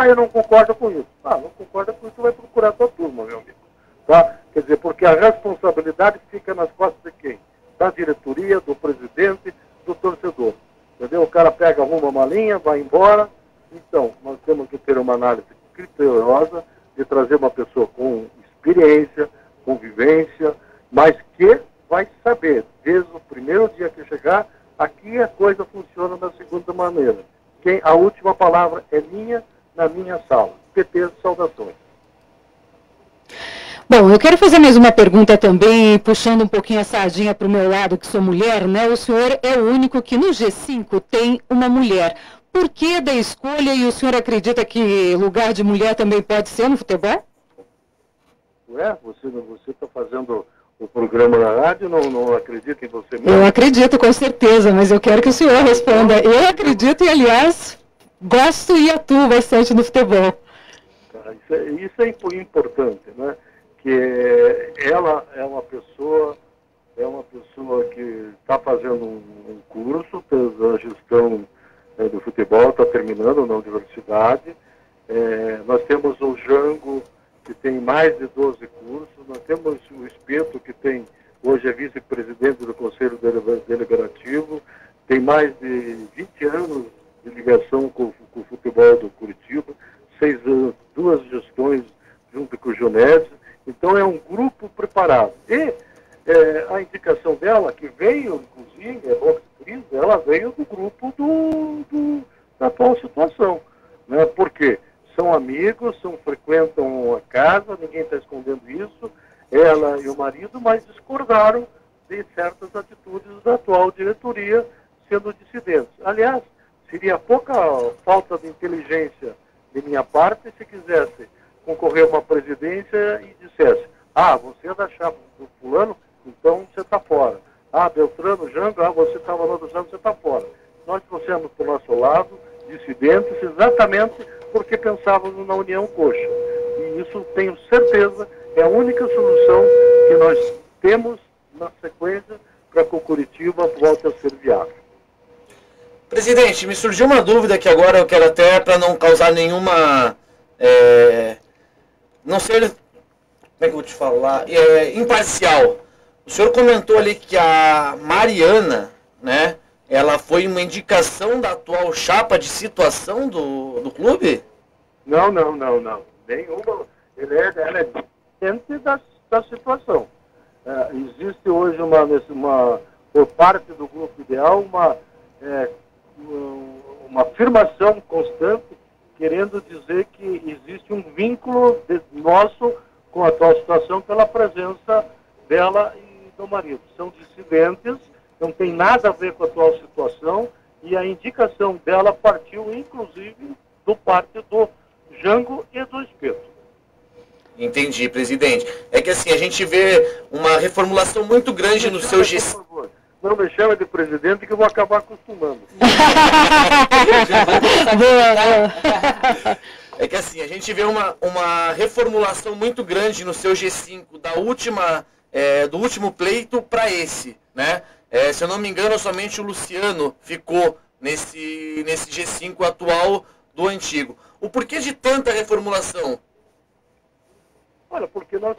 Eu não concordo com isso. Não concorda com isso, vai procurar a tua turma, meu amigo. Tá? Quer dizer, porque a responsabilidade fica nas costas de quem? Da diretoria, do presidente, do torcedor. Entendeu? O cara pega, arruma uma malinha, vai embora. Então, nós temos que ter uma análise criteriosa de trazer uma pessoa com experiência, com vivência, mas que vai saber, desde o primeiro dia que chegar, aqui a coisa funciona da segunda maneira. A última palavra é minha, na minha sala. PT, saudações. Bom, eu quero fazer mais uma pergunta também, puxando um pouquinho a sardinha para o meu lado, que sou mulher, né? O senhor é o único que no G5 tem uma mulher. Por que da escolha e o senhor acredita que lugar de mulher também pode ser no futebol? Você está fazendo o programa na rádio, não acredita em você mesmo? Eu acredito, com certeza, mas eu quero que o senhor responda. Eu acredito e, aliás, gosto e atuo bastante no futebol. Isso é importante, né? Que ela é uma pessoa que está fazendo um curso da gestão do futebol, está terminando na universidade. Nós temos o Jango, que tem mais de 12 cursos. Nós temos o Espeto, que hoje é vice-presidente do Conselho Deliberativo, tem mais de 20 anos de ligação com o futebol do Curitiba, 6 anos, 2 gestões junto com o Junés. Então é um grupo preparado. E a indicação dela, que veio, inclusive, ela veio do grupo da atual situação. Né? Por quê? São amigos, frequentam a casa, ninguém está escondendo isso, ela e o marido, mas discordaram de certas atitudes da atual diretoria, sendo dissidentes. Aliás, seria pouca falta de inteligência de minha parte se quisesse concorrer a uma presidência e dissesse, você é da chapa do fulano, então você está fora. Beltrano, Jango, você estava no outro lado, você está fora. Nós trouxemos para o nosso lado dissidentes exatamente porque pensávamos na União Coxa. E isso, tenho certeza, é a única solução que nós temos na sequência para que o Curitiba volte a ser viável. Presidente, me surgiu uma dúvida que agora eu quero até, para não causar nenhuma... não ser... Como é que eu vou te falar? Imparcial. O senhor comentou ali que a Mariana, né, ela foi uma indicação da atual chapa de situação do clube? Não. Nenhuma. Ela é dentro da situação. Existe hoje por parte do Grupo Ideal uma afirmação constante querendo dizer que existe um vínculo nosso com a atual situação pela presença dela e do marido. São dissidentes, não tem nada a ver com a atual situação e a indicação dela partiu, inclusive, do parte do Jango e do Espeto. Entendi, presidente. É que assim, a gente vê uma reformulação muito grande no seu G5. Não me chama de presidente que eu vou acabar acostumando. É que assim, a gente vê uma reformulação muito grande no seu G5 do último pleito para esse, né? Se eu não me engano, somente o Luciano ficou nesse G5 atual do antigo. O porquê de tanta reformulação? Olha, porque nós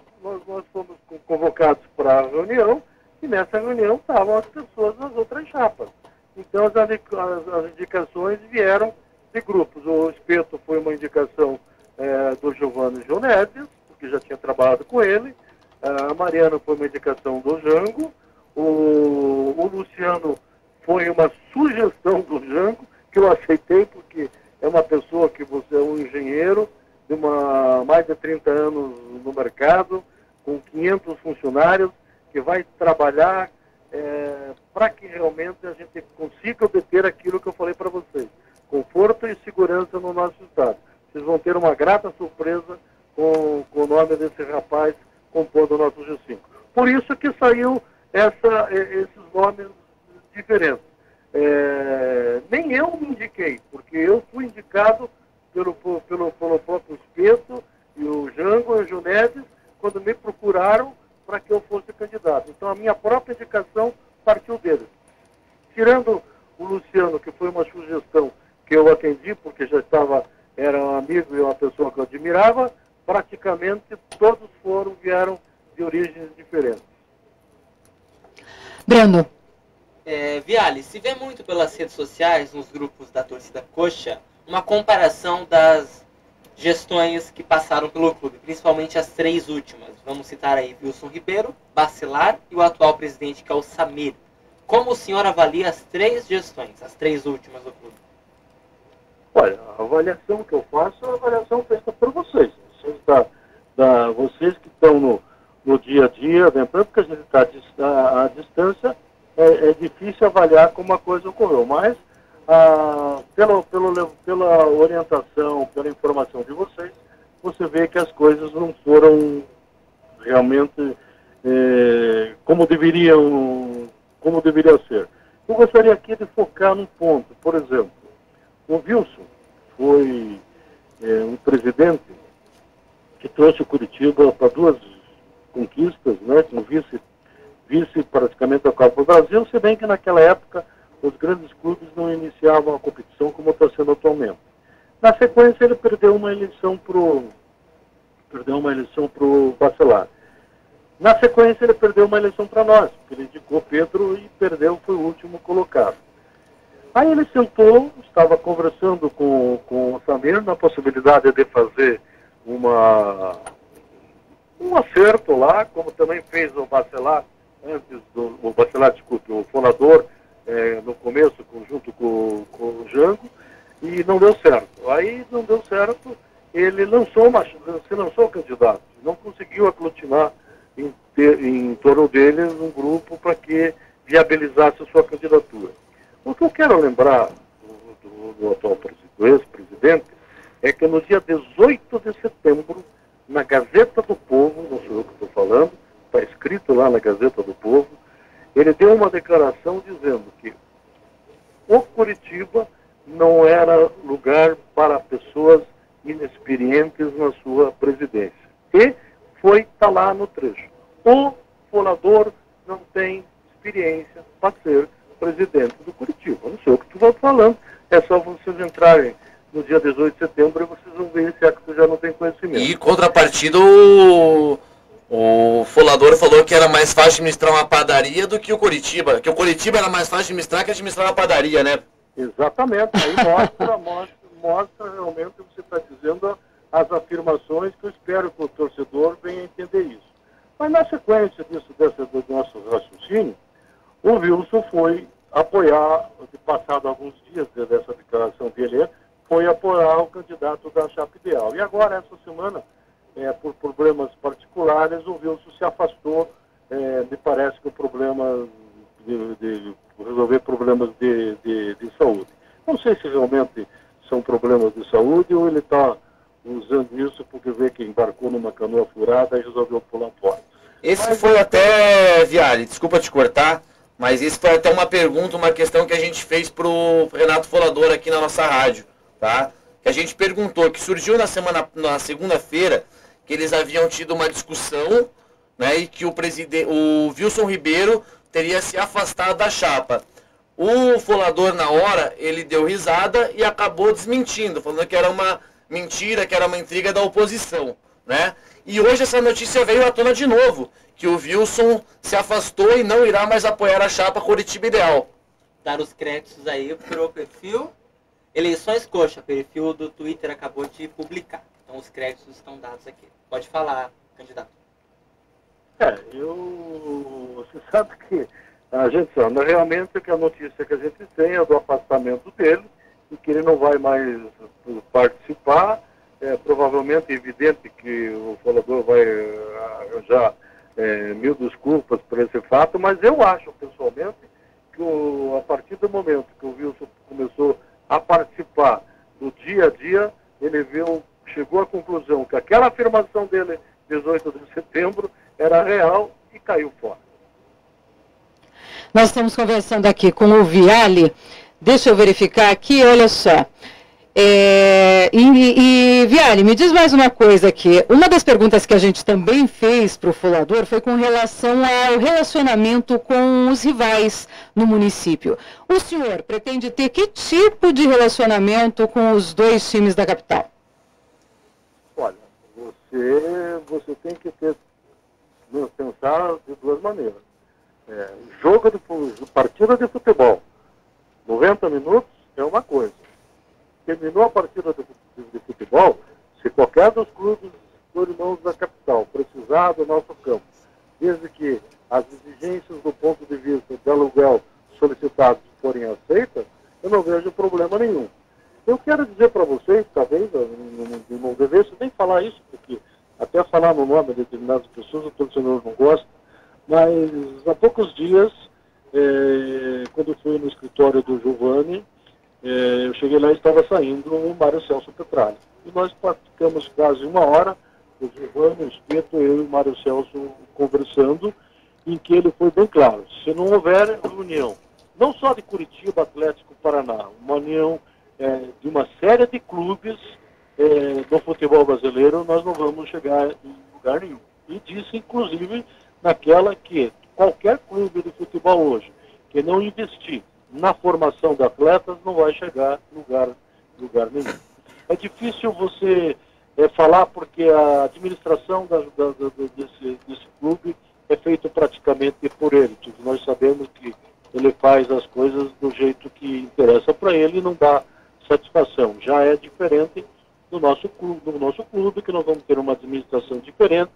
fomos convocados para a reunião e nessa reunião estavam as pessoas das outras chapas. Então as indicações vieram de grupos. O Espeto foi uma indicação do Giovanni João Neves, porque já tinha trabalhado com ele. A Mariana foi uma indicação do Jango. O Luciano foi uma sugestão do Jango, que eu aceitei porque é uma pessoa que você é um engenheiro, de mais de 30 anos no mercado, com 500 funcionários, que vai trabalhar para que realmente a gente consiga obter aquilo que eu falei para vocês. Conforto e segurança no nosso estado. Vocês vão ter uma grata surpresa com o nome desse rapaz compondo o nosso G5. Por isso que saiu esses nomes diferentes. Nem eu me indiquei, porque eu fui indicado pelo próprio Espeto e o Jango e o Junedes, quando me procuraram para que eu fosse candidato. Então a minha própria indicação partiu deles. Tirando o Luciano, que foi uma sugestão que eu atendi, porque era um amigo e uma pessoa que eu admirava, praticamente todos vieram de origens diferentes. Brando. Viale, se vê muito pelas redes sociais, nos grupos da torcida coxa, uma comparação das gestões que passaram pelo clube, principalmente as 3 últimas. Vamos citar aí Wilson Ribeiro, Bacelar e o atual presidente, que é o Samir. Como o senhor avalia as 3 gestões, as 3 últimas do clube? Olha, a avaliação que eu faço é a avaliação feita por vocês. Vocês que estão no dia a dia, lembrando que a gente está à distância, é difícil avaliar como a coisa ocorreu, mas pela orientação, pela informação de vocês, você vê que as coisas não foram realmente como deveriam ser. Eu gostaria aqui de focar num ponto. Por exemplo, o Wilson foi um presidente que trouxe o Curitiba para 2 conquistas, né, com vice praticamente a Copa do Brasil, se bem que naquela época os grandes clubes não iniciavam a competição como está sendo atualmente. Na sequência ele perdeu uma eleição para o Bacelar. Na sequência ele perdeu uma eleição para nós, porque ele indicou Pedro e perdeu, foi o último colocado. Aí ele sentou, estava conversando com o Samir na possibilidade de fazer um acerto lá, como também fez o Bacelar, o Folador, no começo, junto com o Jango, e não deu certo. Aí não deu certo, ele se lançou candidato, não conseguiu aglutinar em torno dele um grupo para que viabilizasse a sua candidatura. O que eu quero lembrar do atual ex-presidente é que no dia 18 de setembro, na Gazeta do Povo, não sou eu que estou falando, está escrito lá na Gazeta do Povo, ele deu uma declaração dizendo que o Curitiba não era lugar para pessoas inexperientes na sua presidência. E está lá no trecho. O Folador não tem experiência para ser presidente do Curitiba. Não sei o que tu vai falando, é só vocês entrarem no dia 18 de setembro e vocês vão ver se é que tu já não tem conhecimento. E contrapartida, o Folador falou que era mais fácil administrar uma padaria do que o Curitiba. Que o Curitiba era mais fácil administrar que administrar uma padaria, né? Exatamente. Aí mostra realmente o que você está dizendo, as afirmações, que eu espero que o torcedor venha entender isso. Mas na sequência do nosso raciocínio, o Wilson foi apoiar, passado alguns dias dessa declaração dele, foi apoiar o candidato da Chapa Ideal. E agora, essa semana, por problemas particulares, o Wilson se afastou, me parece que o problema de resolver problemas de saúde. Não sei se realmente são problemas de saúde ou ele está usando isso porque vê que embarcou numa canoa furada e resolveu pular fora. Esse foi até, Viale, desculpa te cortar, mas esse foi até uma pergunta, uma questão que a gente fez para o Renato Folador aqui na nossa rádio, tá? Que a gente perguntou, que surgiu na segunda-feira, que eles haviam tido uma discussão, né, e que o Wilson Ribeiro teria se afastado da chapa. O Folador, na hora, ele deu risada e acabou desmentindo, falando que era uma mentira, que era uma intriga da oposição, né? E hoje essa notícia veio à tona de novo, que o Wilson se afastou e não irá mais apoiar a chapa Coritiba Ideal. Dar os créditos aí pro perfil Eleições Coxa, perfil do Twitter acabou de publicar. Então os créditos estão dados aqui. Pode falar, candidato. Você sabe que a gente sabe realmente que a notícia que a gente tem é do afastamento dele e que ele não vai mais participar. É provavelmente evidente que o falador vai arranjar mil desculpas por esse fato, mas eu acho pessoalmente que a partir do momento que o Wilson começou a participar do dia a dia, ele chegou à conclusão que aquela afirmação dele 18 de setembro era real e caiu fora. Nós estamos conversando aqui com o Viale. Deixa eu verificar aqui, olha só. Viale, me diz mais uma coisa aqui. Uma das perguntas que a gente também fez para o Folador foi com relação ao relacionamento com os rivais no município. O senhor pretende ter que tipo de relacionamento com os dois times da capital? Olha, você tem que pensar de duas maneiras. Partida de futebol, 90 minutos é uma coisa. Terminou a partida de futebol, se qualquer dos clubes do irmãos da capital precisar do nosso campo, desde que as exigências do ponto de vista de aluguel solicitados forem aceitas, eu não vejo problema nenhum. Eu quero dizer para vocês, talvez, eu não devesse nem falar isso, porque até falar no nome de determinadas pessoas o torcedor não gosta, mas há poucos dias, quando eu fui no escritório do Giovanni, eu cheguei lá e estava saindo o Mário Celso Petralha. E nós ficamos quase uma hora, o Giovanni, o Espeto, eu e o Mário Celso conversando, em que ele foi bem claro, se não houver união, não só de Curitiba, Atlético, Paraná, uma união de uma série de clubes do futebol brasileiro, nós não vamos chegar em lugar nenhum. E disse, inclusive, naquela que qualquer clube de futebol hoje que não investir na formação de atletas não vai chegar em lugar nenhum. É difícil você falar porque a administração desse clube é feita praticamente por ele. Nós sabemos que ele faz as coisas do jeito que interessa para ele e não dá satisfação. Já é diferente do nosso clube, que nós vamos ter uma administração diferente,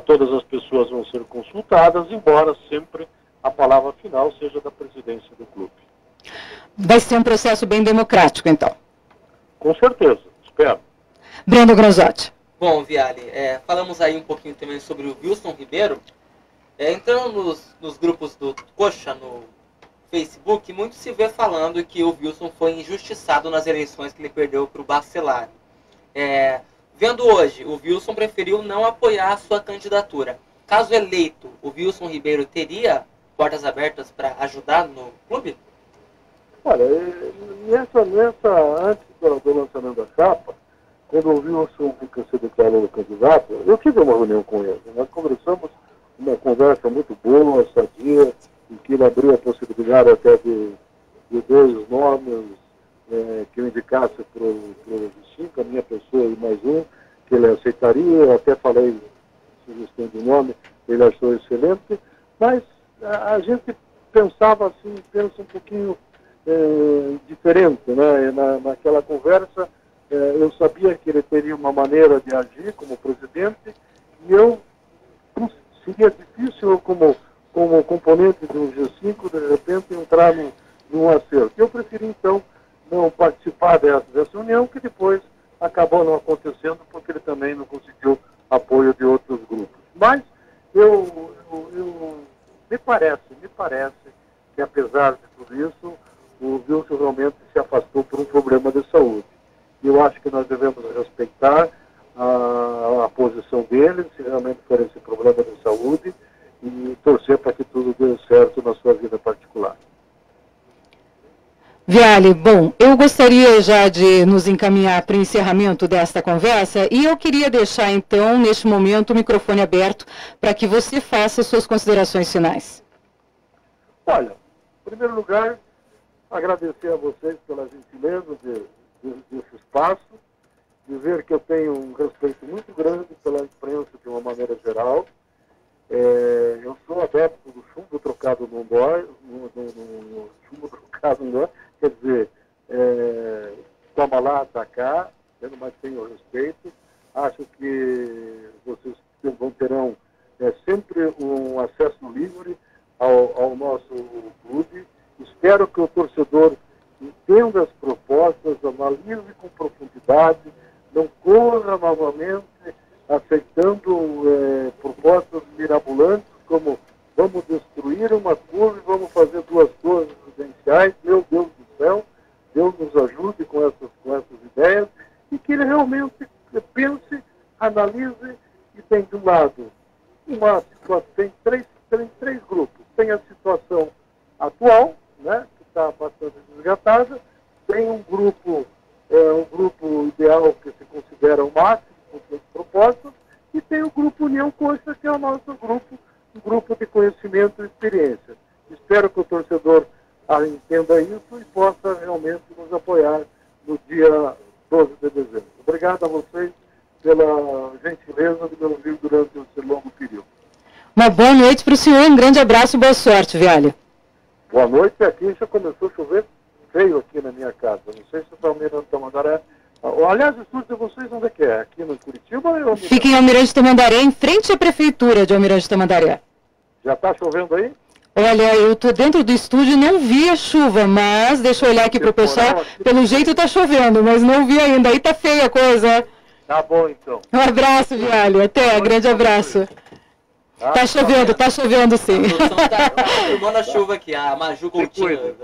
todas as pessoas vão ser consultadas, embora sempre a palavra final seja da presidência do clube. Vai ser um processo bem democrático, então? Com certeza, espero. Breno Granzotti. Bom, Viale, falamos aí um pouquinho também sobre o Wilson Ribeiro. Entrando nos grupos do Coxa, no Facebook, muito se vê falando que o Wilson foi injustiçado nas eleições que ele perdeu para o Bacelar. Vendo hoje, o Wilson preferiu não apoiar a sua candidatura. Caso eleito, o Wilson Ribeiro teria portas abertas para ajudar no clube? Olha, antes do lançamento da chapa, quando o Wilson se declarou candidato, eu tive uma reunião com ele. Nós conversamos, uma conversa muito boa, sadia, em que ele abriu a possibilidade até de dois nomes que eu indicasse para o Vichinho, a minha pessoa e mais um, que ele aceitaria. Eu até falei sugestão de nome, ele achou excelente, mas a gente pensava assim, pensa um pouquinho diferente, né? Naquela conversa, eu sabia que ele teria uma maneira de agir como presidente, e seria difícil como componente do G5, de repente, entrar num acerto. Eu preferi, então, não participar dessa união, que depois acabou não acontecendo, porque ele também não conseguiu apoio de outros grupos. Mas me parece que, apesar de tudo isso, o Wilson realmente se afastou por um problema de saúde. E eu acho que nós devemos respeitar a posição dele, se realmente for esse problema de saúde, e torcer para que tudo dê certo na sua vida particular. Viale, bom, eu gostaria já de nos encaminhar para o encerramento desta conversa e eu queria deixar, então, neste momento, o microfone aberto para que você faça suas considerações finais. Olha, em primeiro lugar, agradecer a vocês pela gentileza desse espaço dizer que eu tenho um respeito muito grande pela imprensa de uma maneira geral. Eu sou adepto do chumbo trocado no dói, no chumbo trocado no dói, quer dizer, toma lá, tá cá, mas tenho respeito. Acho que vocês terão sempre um acesso livre ao nosso clube. Espero que o torcedor entenda as propostas, analise com profundidade, não corra novamente aceitando propostas mirabolantes como vamos destruir uma curva e vamos fazer 2 torres residenciais. Meu Deus do céu, Deus nos ajude com essas ideias e que ele realmente pense, analise e tem de um lado uma situação, tem três grupos. Tem a situação atual, né, que está bastante desgastada, tem um grupo ideal que se considera o máximo, com suas propostas, e tem o grupo União Coxa, que é o nosso grupo, um grupo de conhecimento e experiência. Espero que o torcedor entenda isso e possa realmente nos apoiar no dia 12 de dezembro. Obrigado a vocês pela gentileza de me ouvir durante esse longo período. Uma boa noite para o senhor, um grande abraço e boa sorte, Viale. Boa noite, aqui já começou a chover feio aqui na minha casa. Não sei se está Almirante Tamandaré. Aliás, o estúdio de vocês onde é que é? Aqui no Curitiba ou Fica em Almirante Tamandaré, em frente à prefeitura de Almirante Tamandaré. Já está chovendo aí? Olha, eu estou dentro do estúdio e não vi a chuva, mas deixa eu olhar aqui para o pessoal. Pelo jeito está chovendo, mas não vi ainda. Aí tá feia a coisa. Tá bom, então. Um abraço, Viale. Até, grande abraço. Tá chovendo sim. Tá tomando a chuva aqui, a Maju Coutinho.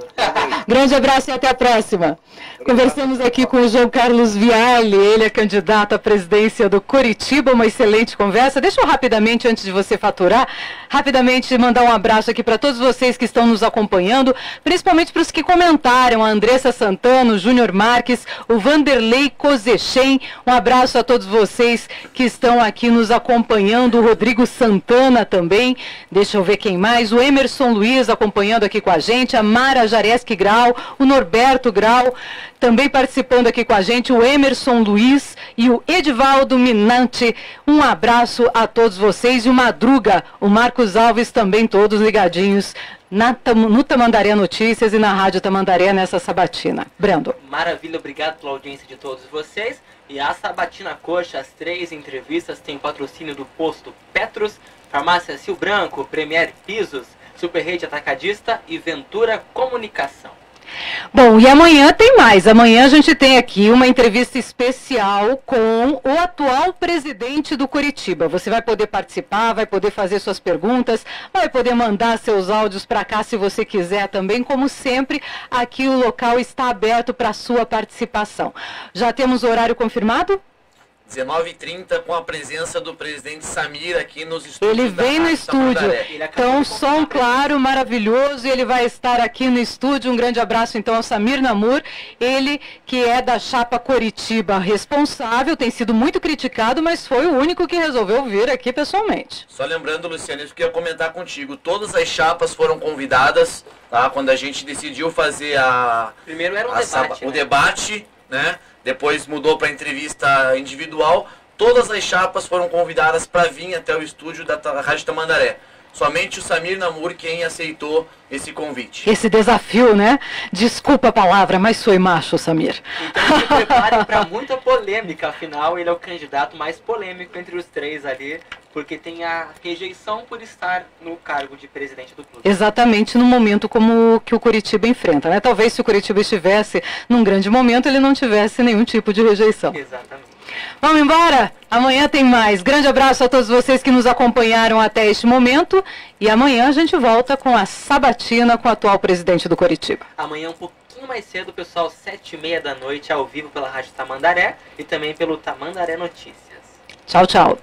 Grande abraço e até a próxima. Conversamos aqui com o João Carlos Viale, ele é candidato à presidência do Curitiba, uma excelente conversa. Deixa eu rapidamente, antes de você faturar, rapidamente mandar um abraço aqui para todos vocês que estão nos acompanhando, principalmente para os que comentaram, a Andressa Santana, o Júnior Marques, o Vanderlei Cozechen, um abraço a todos vocês que estão aqui nos acompanhando, o Rodrigo Santana também, deixa eu ver quem mais, o Emerson Luiz acompanhando aqui com a gente, a Mara Jareski Grau, o Norberto Grau, também participando aqui com a gente, o Emerson Luiz e o Edivaldo Minante. Um abraço a todos vocês e o Madruga, o Marcos Alves também, todos ligadinhos no Tamandaré Notícias e na Rádio Tamandaré nessa sabatina. Brando. Maravilha, obrigado pela audiência de todos vocês. E a Sabatina Coxa, as 3 entrevistas, tem patrocínio do Posto Petros, Farmácia Sil Branco, Premier Pisos, Super Rede Atacadista e Ventura Comunicação. Bom, e amanhã tem mais. Amanhã a gente tem aqui uma entrevista especial com o atual presidente do Curitiba. Você vai poder participar, vai poder fazer suas perguntas, vai poder mandar seus áudios para cá se você quiser também. Como sempre, aqui o local está aberto para a sua participação. Já temos o horário confirmado? 19h30, com a presença do presidente Samir aqui nos estúdios. Ele vem no estúdio, então som claro, maravilhoso, e ele vai estar aqui no estúdio. Um grande abraço então ao Samir Namur, ele que é da chapa Curitiba responsável, tem sido muito criticado, mas foi o único que resolveu vir aqui pessoalmente. Só lembrando, Luciano, isso que eu ia comentar contigo, todas as chapas foram convidadas, tá? Quando a gente decidiu fazer Primeiro era o debate, né? Depois mudou para entrevista individual. Todas as chapas foram convidadas para vir até o estúdio da Rádio Tamandaré. Somente o Samir Namur quem aceitou esse convite. Esse desafio, né? Desculpa a palavra, mas foi macho, Samir. Então se preparem para muita polêmica, afinal ele é o candidato mais polêmico entre os 3 ali, porque tem a rejeição por estar no cargo de presidente do clube. Exatamente no momento como que o Curitiba enfrenta, né? Talvez se o Curitiba estivesse num grande momento, ele não tivesse nenhum tipo de rejeição. Exatamente. Vamos embora? Amanhã tem mais. Grande abraço a todos vocês que nos acompanharam até este momento. E amanhã a gente volta com a sabatina com o atual presidente do Curitiba. Amanhã um pouquinho mais cedo, pessoal, 7h30 da noite, ao vivo pela Rádio Tamandaré e também pelo Tamandaré Notícias. Tchau, tchau.